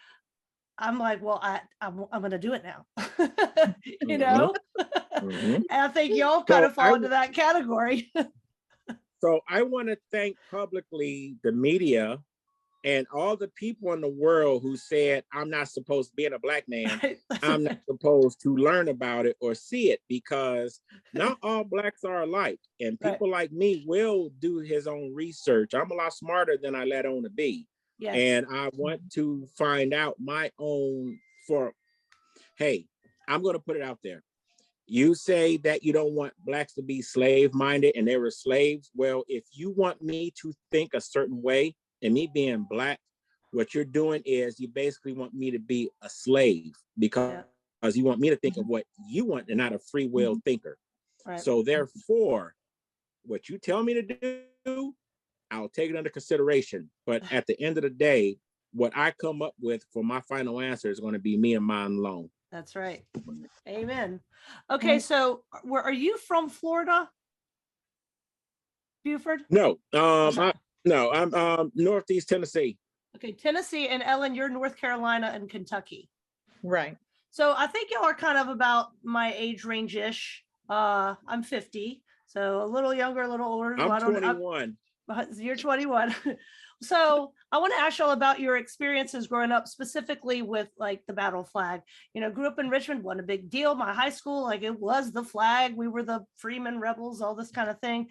I'm like, well, I'm going to do it now, Mm-hmm. And I think y'all kind of fall into that category. So I want to thank publicly the media and all the people in the world who said, I'm not supposed to be a black man. I'm not supposed to learn about it or see it, because not all blacks are alike. And people like me will do his own research. I'm a lot smarter than I let on to be. Yes. And I want to find out my own hey, I'm going to put it out there. You say that you don't want blacks to be slave-minded and they were slaves. Well, if you want me to think a certain way, and me being black, what you're doing is you basically want me to be a slave because you want me to think of what you want and not a free will thinker. Right. So therefore, what you tell me to do, I'll take it under consideration. But at the end of the day, what I come up with for my final answer is going to be me and mine alone. That's right. Amen. Okay, so are you from Florida, Buford? No, I'm Northeast Tennessee. Okay, Tennessee, and Ellen, you're North Carolina and Kentucky. Right. So I think y'all are kind of about my age range-ish. I'm 50, so a little younger, a little older. I'm 21. You're 21. So I want to ask y'all about your experiences growing up, specifically with like the battle flag. Grew up in Richmond, wasn't a big deal. My high school, like, it was the flag. We were the Freeman Rebels, all this kind of thing.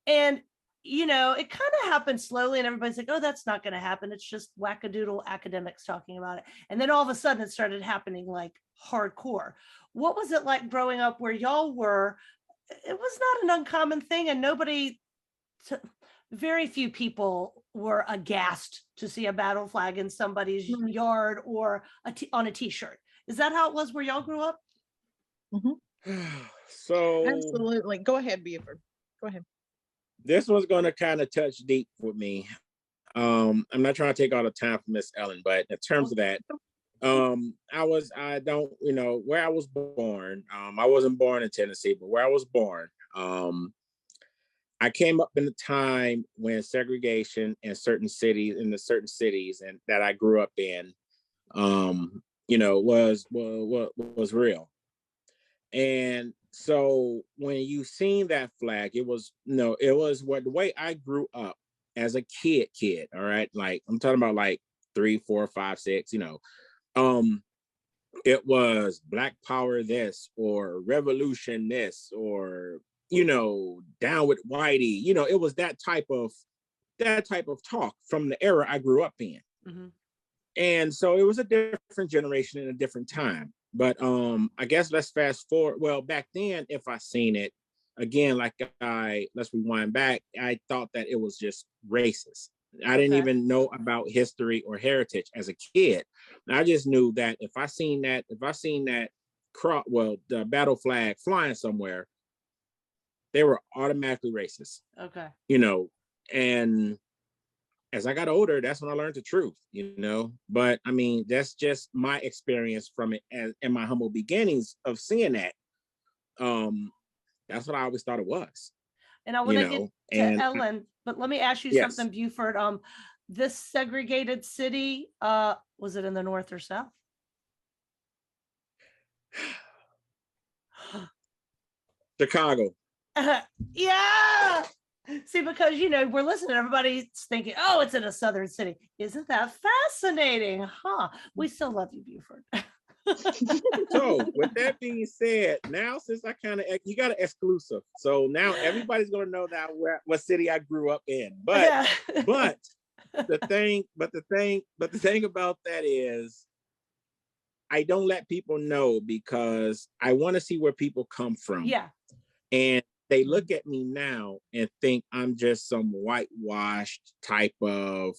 And it kind of happened slowly, and everybody's like, oh, that's not going to happen. It's just wackadoodle academics talking about it. And then all of a sudden it started happening like hardcore. What was it like growing up where y'all were? It was not an uncommon thing, and very few people were aghast to see a battle flag in somebody's yard or on a t-shirt. Is that how it was where y'all grew up? Mm-hmm. So absolutely. Go ahead, Buford. Go ahead. This one's going to kind of touch deep with me. I'm not trying to take all the time from Miss Ellen, but in terms of that, where I was born, I wasn't born in Tennessee, but where I was born, I came up in a time when segregation in certain cities and that I grew up in, was real. And so when you seen that flag, it was the way I grew up as a kid, all right? Like, I'm talking about like 3, 4, 5, 6, it was Black Power this, or Revolution this, or, down with Whitey, it was that type of talk from the era I grew up in. Mm-hmm. And so it was a different generation and a different time. But I guess let's fast forward. Well, back then, if I seen it, again, let's rewind back, I thought that it was just racist. I didn't even know about history or heritage as a kid. I just knew that if I seen that the battle flag flying somewhere, they were automatically racist. Okay. And as I got older, that's when I learned the truth, But I mean, that's just my experience from it and my humble beginnings of seeing that. That's what I always thought it was. And I want to get to Ellen, but let me ask you yes. something, Buford. This segregated city, was it in the North or South? Chicago. Yeah. See, because we're listening, everybody's thinking, oh, it's in a southern city. Isn't that fascinating? Huh? We still love you, Buford. So with that being said, now since you got an exclusive, so now everybody's gonna know now what city I grew up in. But the thing about that is I don't let people know because I want to see where people come from. Yeah. And they look at me now and think I'm just some whitewashed type of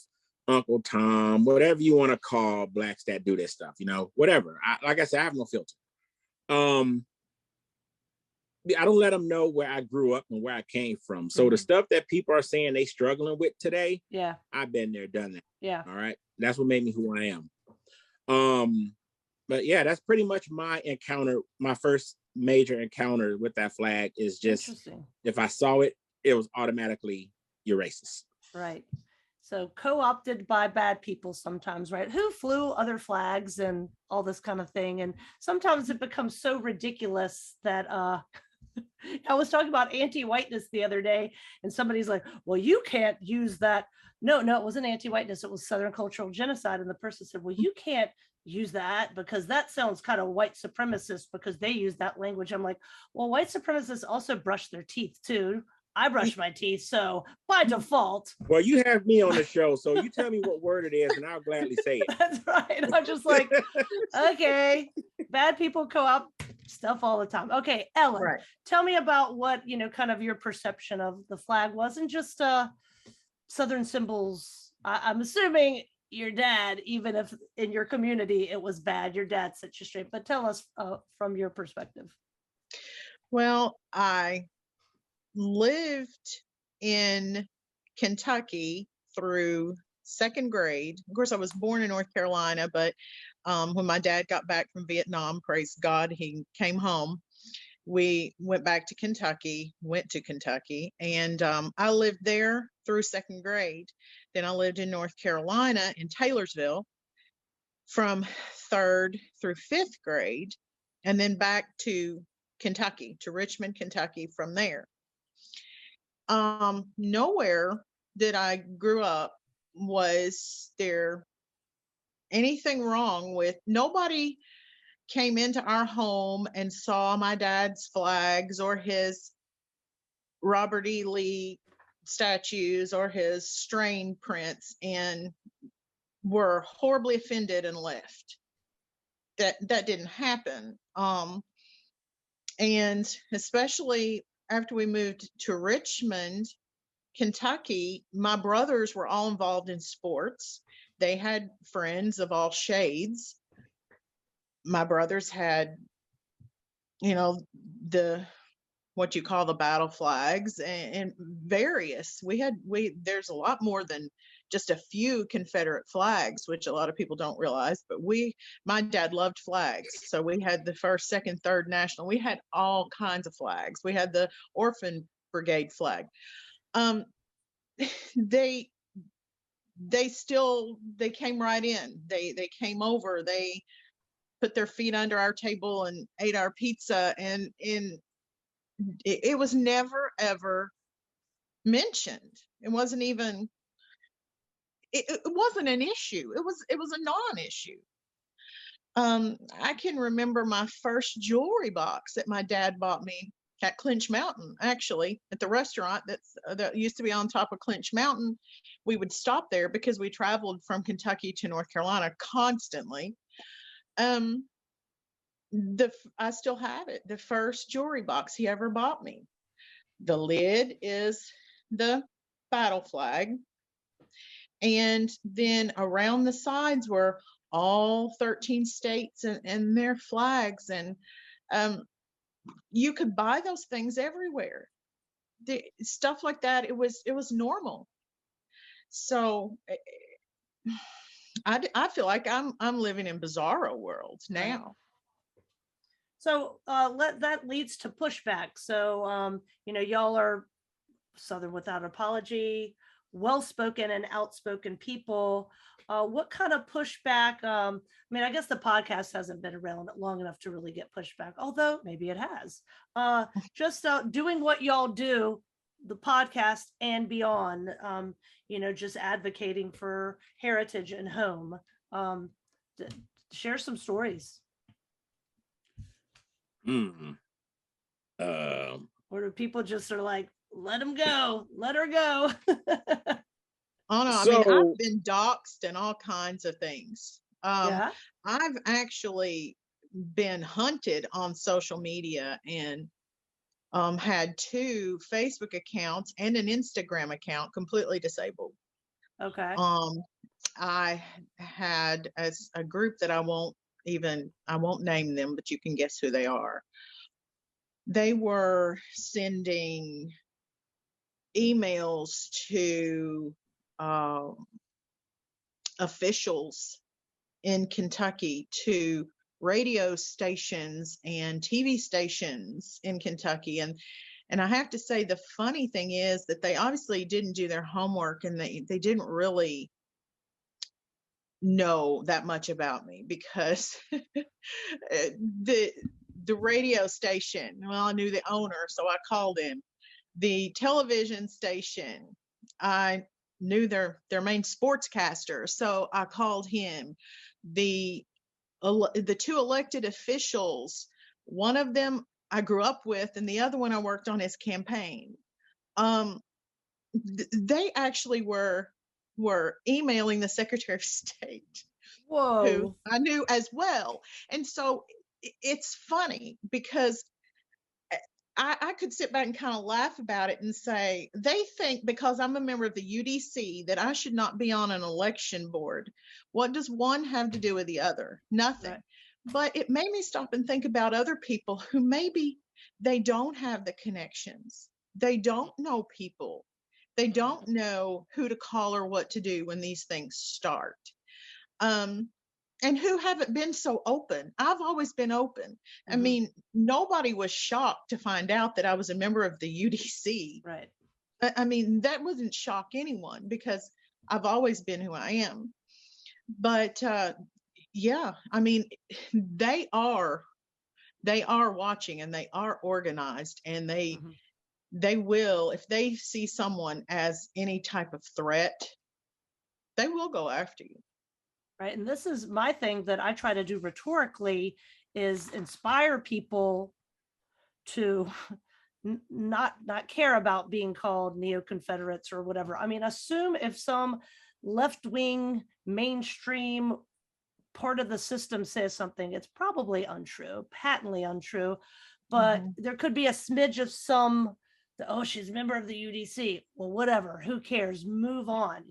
Uncle Tom, whatever you want to call blacks that do this stuff, whatever. Like I said, I have no filter. I don't let them know where I grew up and where I came from. So the stuff that people are saying they struggling with today, yeah, I've been there, done that. Yeah. All right. That's what made me who I am. But yeah, that's pretty much my encounter. My first major encounter with that flag is just, if I saw it, it was automatically, you're racist. Right. So co-opted by bad people sometimes, right? Who flew other flags and all this kind of thing. And sometimes it becomes so ridiculous that I was talking about anti-whiteness the other day, and somebody's like, well, you can't use that. No, it wasn't anti-whiteness. It was Southern cultural genocide. And the person said, well, you can't use that because that sounds kind of white supremacist because they use that language. I'm like, well, white supremacists also brush their teeth too. I brush my teeth, so by default. Well, you have me on the show, so you tell me what word it is and I'll gladly say it. That's right. I'm just like, okay, bad people co-op stuff all the time. Okay, Ellen, tell me about what, kind of your perception of the flag was and just Southern symbols. I'm assuming your dad, even if in your community it was bad, your dad set you straight, but tell us from your perspective. Well, I lived in Kentucky through second grade. Of course, I was born in North Carolina, but when my dad got back from Vietnam, praise God, he came home. We went back to Kentucky, and I lived there through second grade. Then I lived in North Carolina in Taylorsville from third through fifth grade, and then back to Kentucky, to Richmond, Kentucky from there. Nowhere that I grew up was there anything wrong with, nobody came into our home and saw my dad's flags or his Robert E. Lee statues or his strain prints and were horribly offended and left. That didn't happen. And especially after we moved to Richmond, Kentucky, my brothers were all involved in sports. They had friends of all shades. My brothers had, what you call the battle flags and various. There's a lot more than just a few Confederate flags, which a lot of people don't realize, but my dad loved flags. So we had the first, second, third national. We had all kinds of flags. We had the Orphan Brigade flag. They came right in. They came over, they put their feet under our table and ate our pizza, and it was never ever mentioned. It wasn't even it wasn't an issue. It was a non-issue. I can remember my first jewelry box that my dad bought me at Clinch Mountain, actually, at the restaurant that used to be on top of Clinch Mountain. We would stop there because we traveled from Kentucky to North Carolina constantly. I still have it, the first jewelry box he ever bought me. The lid is the battle flag. And then around the sides were all 13 states and their flags. And You could buy those things everywhere. Stuff like that, it was normal. So I feel like I'm living in bizarro world now. Right. So that leads to pushback. So y'all are Southern Without Apology, well-spoken and outspoken people. What kind of pushback? I mean, I guess the podcast hasn't been around long enough to really get pushback, although maybe it has. Just doing what y'all do, the podcast and beyond, just advocating for heritage and home. Share some stories. Or do people just are like, let them go, let her go? Oh no, I mean, I've been doxxed and all kinds of things. Yeah. I've actually been hunted on social media and had 2 Facebook accounts and an Instagram account completely disabled. Okay. I had a group that I won't name them, but you can guess who they are. They were sending emails to officials in Kentucky, to radio stations and TV stations in Kentucky. And I have to say, the funny thing is that they obviously didn't do their homework, and they didn't really know that much about me, because the radio station, well, I knew the owner, so I called him. The television station, I knew their main sportscaster, so I called him. The 2 elected officials, one of them I grew up with, and the other one I worked on his campaign. They actually were emailing the Secretary of State, Whoa, who I knew as well. And so it's funny, because I could sit back and kind of laugh about it and say, they think because I'm a member of the UDC that I should not be on an election board. What does one have to do with the other? Nothing. Right. But it made me stop and think about other people who maybe they don't have the connections. They don't know people. They don't know who to call or what to do when these things start. And who haven't been so open. I've always been open. Mm-hmm. I mean, nobody was shocked to find out that I was a member of the UDC. Right. I mean, that wouldn't shock anyone, because I've always been who I am. But yeah, I mean, they are watching, and they are organized, and they will, if they see someone as any type of threat, they will go after you. Right. And this is my thing that I try to do rhetorically, is inspire people to not care about being called neo-Confederates or whatever. I mean, assume if some left-wing mainstream part of the system says something, it's probably untrue, patently untrue, but there could be a smidge of some, oh, she's a member of the UDC. Well, whatever, who cares? Move on,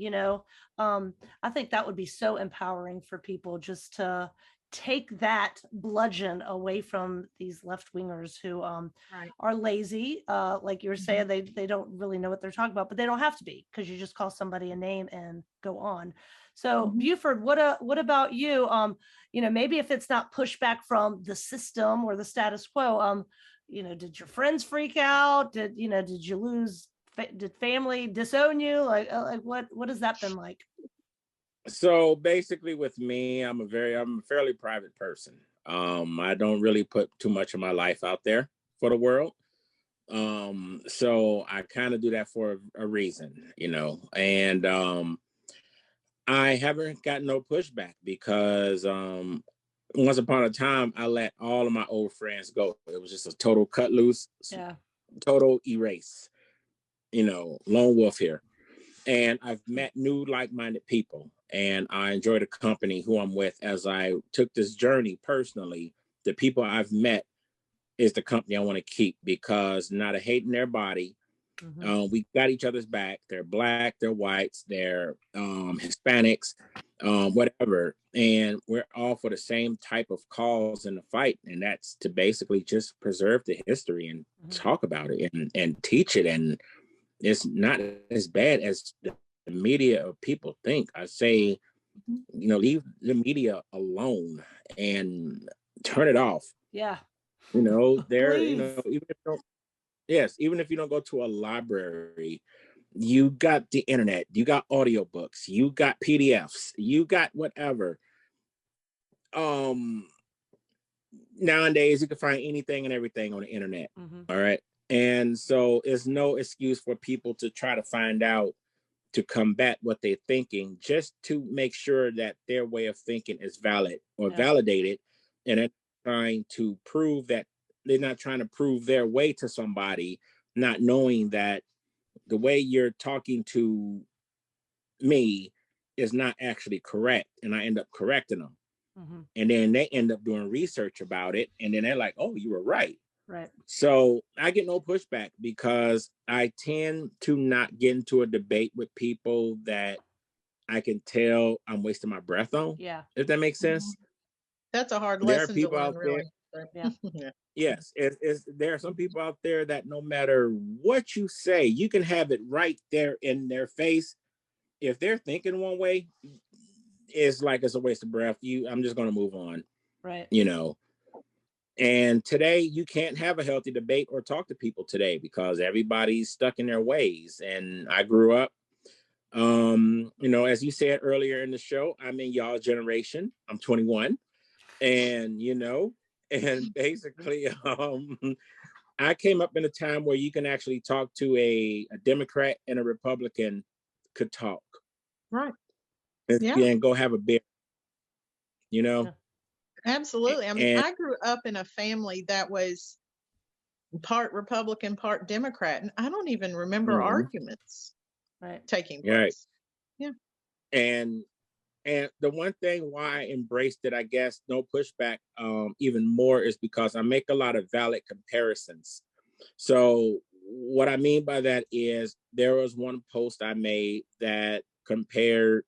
I think that would be so empowering for people, just to take that bludgeon away from these left-wingers who are lazy. Like you were saying, they don't really know what they're talking about, but they don't have to be, because you just call somebody a name and go on. So Buford, what about you? Maybe if it's not pushback from the system or the status quo, did your friends freak out? Did you lose? Did family disown you? Like what has that been like? So basically, with me, I'm a fairly private person. I don't really put too much of my life out there for the world. So I kind of do that for a reason, and I haven't got no pushback, because once upon a time, I let all of my old friends go. It was just a total cut loose, total erase, lone wolf here. And I've met new like-minded people, and I enjoy the company who I'm with as I took this journey personally. The people I've met is the company I want to keep, because not a hate in their body. We got each other's back. They're Black, they're whites, they're Hispanics, whatever. And we're all for the same type of cause in the fight. And that's to basically just preserve the history and talk about it and teach it. And it's not as bad as the media or people think. I say, leave the media alone and turn it off. Yeah. There, Please. even if you don't go to a library, you got the internet, you got audiobooks, you got PDFs, you got whatever. Nowadays you can find anything and everything on the internet. All right. And so it's no excuse for people to try to find out, to combat what they're thinking, just to make sure that their way of thinking is valid or validated. And they're trying to prove that they're not trying to prove their way to somebody, not knowing that the way you're talking to me is not actually correct. And I end up correcting them. And then they end up doing research about it. And then they're like, oh, you were right. Right. So I get no pushback because I tend to not get into a debate with people that I can tell I'm wasting my breath on. Yeah. If that makes sense. That's a hard There are lesson people to learn, out there. really. Yeah. Yes, there are some people out there that no matter what you say, you can have it right there in their face. If they're thinking one way, it's like it's a waste of breath. I'm just going to move on. Right. And today you can't have a healthy debate or talk to people today because everybody's stuck in their ways. And I grew up, as you said earlier in the show, I'm in y'all generation. I'm 21, and and basically, I came up in a time where you can actually talk to a Democrat and a Republican could talk. Right. And go have a beer. Yeah. Absolutely. I mean, I grew up in a family that was part Republican, part Democrat, and I don't even remember arguments taking place. Right. Yeah. And the one thing why I embraced it, I guess, no pushback, even more, is because I make a lot of valid comparisons. So what I mean by that is there was one post I made that compared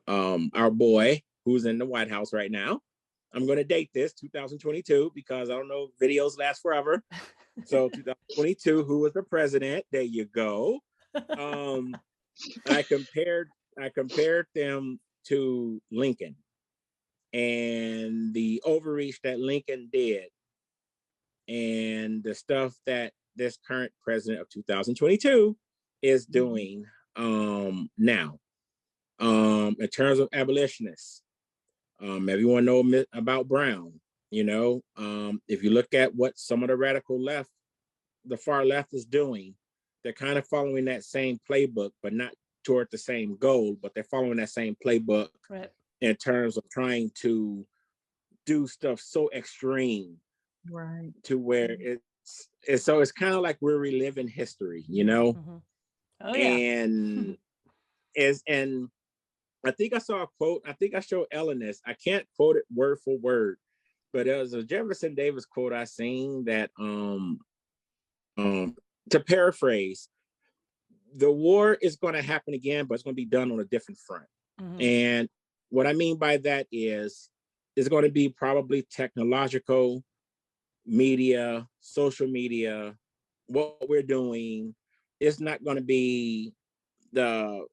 our boy who's in the White House right now. I'm going to date this 2022 because I don't know, videos last forever. So 2022, who was the president? There you go. I compared them to Lincoln and the overreach that Lincoln did and the stuff that this current president of 2022 is doing now. In terms of abolitionists, everyone know about Brown. If you look at what some of the far left is doing, they're kind of following that same playbook, but not toward the same goal, but they're following that same playbook in terms of trying to do stuff so extreme, right, to where it's kind of like we're reliving history, Oh, yeah. And I think I saw a quote. I think I showed Ellen this. I can't quote it word for word, but it was a Jefferson Davis quote I seen that to paraphrase, the war is going to happen again, but it's going to be done on a different front. And what I mean by that is it's going to be probably technological, media, social media, what we're doing. It's not going to be the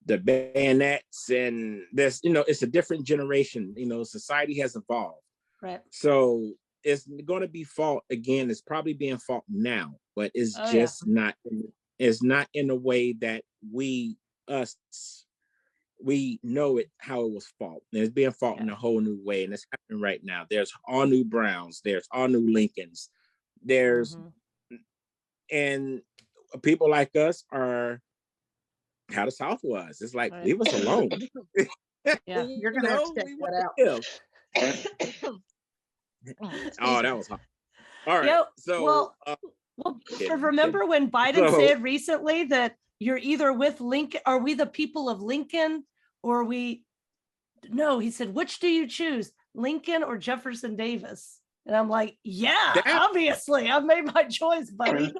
bayonets and this, it's a different generation. Society has evolved. Right. So it's going to be fought again. It's probably being fought now, but it's not. It's not in a way that we know it how it was fought. And it's being fought in a whole new way, and it's happening right now. There's all new Browns. There's all new Lincolns. There's and people like us are how the South was. It's like, leave us alone. Yeah, you're gonna have to check that out. Oh, that was hot. All right. So, remember when Biden said recently that you're either with Lincoln, are we the people of Lincoln, he said, which do you choose, Lincoln or Jefferson Davis? And I'm like, yeah, That- obviously I've made my choice, buddy.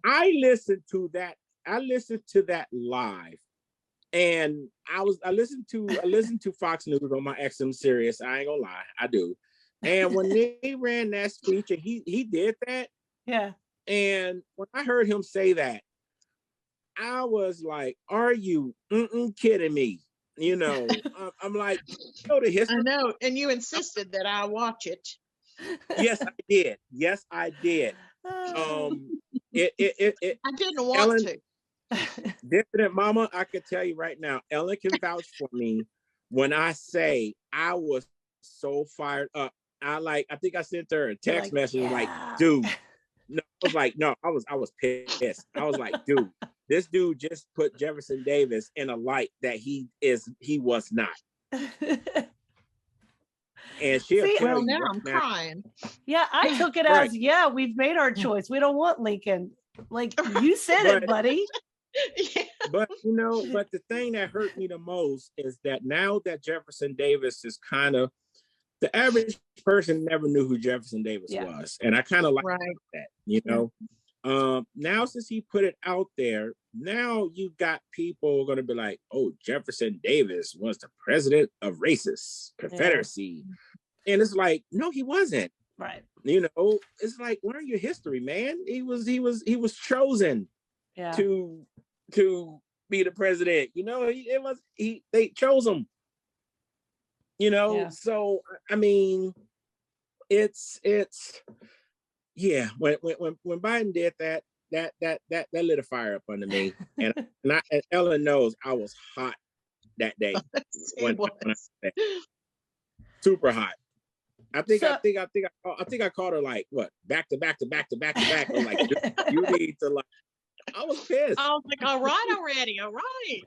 I listened to that. I listened to that live, and I listened to Fox News on my XM Sirius. I ain't gonna lie, I do. And when they ran that speech, and he did that, Yeah. and when I heard him say that, I was like, "Are you kidding me?" You know, I'm like, "Know the I history." know, and you insisted that I watch it. Yes, I did. Yes, I did. It I didn't want Ellen, to. Dissident Mama, I can tell you right now, Ellen can vouch for me when I say I was so fired up. I think I sent her a text message like, dude. No, I was like, no, I was pissed. I was like, dude, this dude just put Jefferson Davis in a light that he was not. And she'll See, tell Well, you now right I'm now. crying. Yeah, I took it Right. as, yeah, we've made our choice. We don't want Lincoln. Like, you said it, But- buddy. Yeah. But but the thing that hurt me the most is that now that Jefferson Davis is kind of, the average person never knew who Jefferson Davis was. And I kind of like Right. that, you know. Now since he put it out there, now you got people going to be like, oh, Jefferson Davis was the president of racist Confederacy. And it's like, no, he wasn't. Right. You know, it's like, learn your history, man. He was chosen to be the president. You know, they chose him. You know, Yeah. so I mean, it's yeah. When Biden did that lit a fire up under me, and Ellen knows I was hot that day. when I said that. Super hot. I think I called her like what, back to back. I'm like, you need to like. I was pissed. I was like, all right already, all right.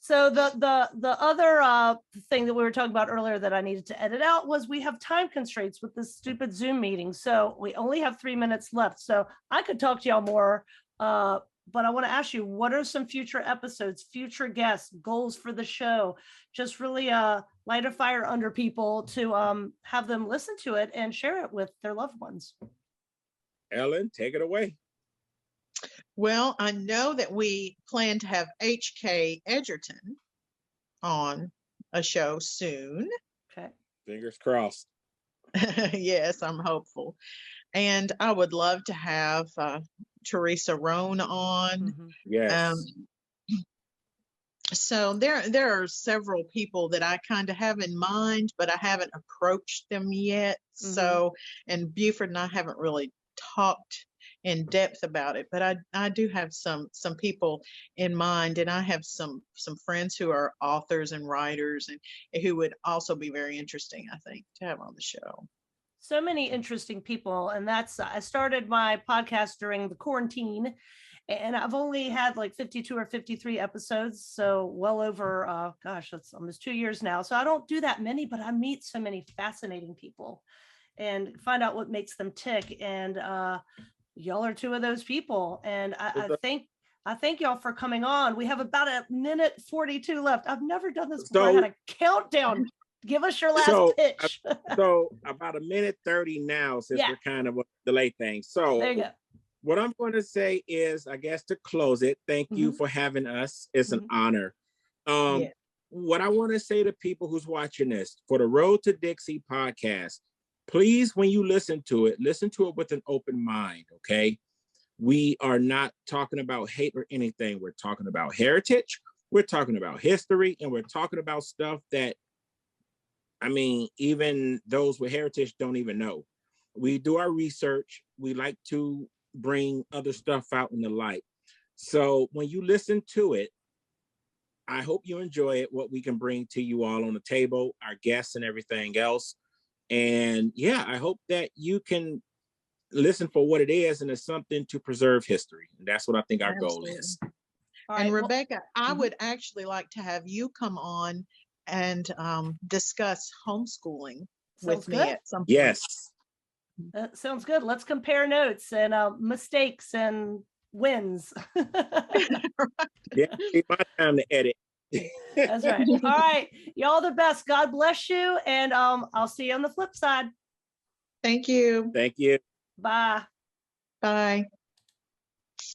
So the other thing that we were talking about earlier that I needed to edit out was we have time constraints with this stupid Zoom meeting. So we only have 3 minutes left. So I could talk to y'all more, but I want to ask you, what are some future episodes, future guests, goals for the show? Just really light a fire under people to have them listen to it and share it with their loved ones. Ellen, take it away. Well, I know that we plan to have HK Edgerton on a show soon. Okay. Fingers crossed. Yes, I'm hopeful. And I would love to have Teresa Roan on. Mm-hmm. Yes. So there are several people that I kind of have in mind, but I haven't approached them yet. Mm-hmm. So, and Buford and I haven't really talked in depth about it, but I do have some people in mind, and I have some friends who are authors and writers and who would also be very interesting, I think, to have on the show. So many interesting people. And that's, I started my podcast during the quarantine, and I've only had like 52 or 53 episodes. So well over, gosh, that's almost 2 years now. So I don't do that many, but I meet so many fascinating people and find out what makes them tick. And y'all are two of those people. And I thank y'all for coming on. We have about a minute 42 left. I've never done this before. I had a countdown. Give us your last pitch. So about a minute 30 now, since we're kind of a delay thing. So there you go. What I'm going to say is, I guess to close it, thank you for having us. It's an honor. What I want to say to people who's watching this, for the Road to Dixie podcast, please, when you listen to it with an open mind, okay? We are not talking about hate or anything. We're talking about heritage. We're talking about history, and we're talking about stuff that, I mean, even those with heritage don't even know. We do our research. We like to bring other stuff out in the light. So when you listen to it, I hope you enjoy it, what we can bring to you all on the table, our guests and everything else. And yeah, I hope that you can listen for what it is, and it's something to preserve history. And that's what I think our goal is. And Rebecca, I would actually like to have you come on and discuss homeschooling with me at some point. Yes. That sounds good. Let's compare notes and mistakes and wins. Yeah, it's my time to edit. That's right. All right. Y'all the best. God bless you. And I'll see you on the flip side. Thank you. Thank you. Bye. Bye.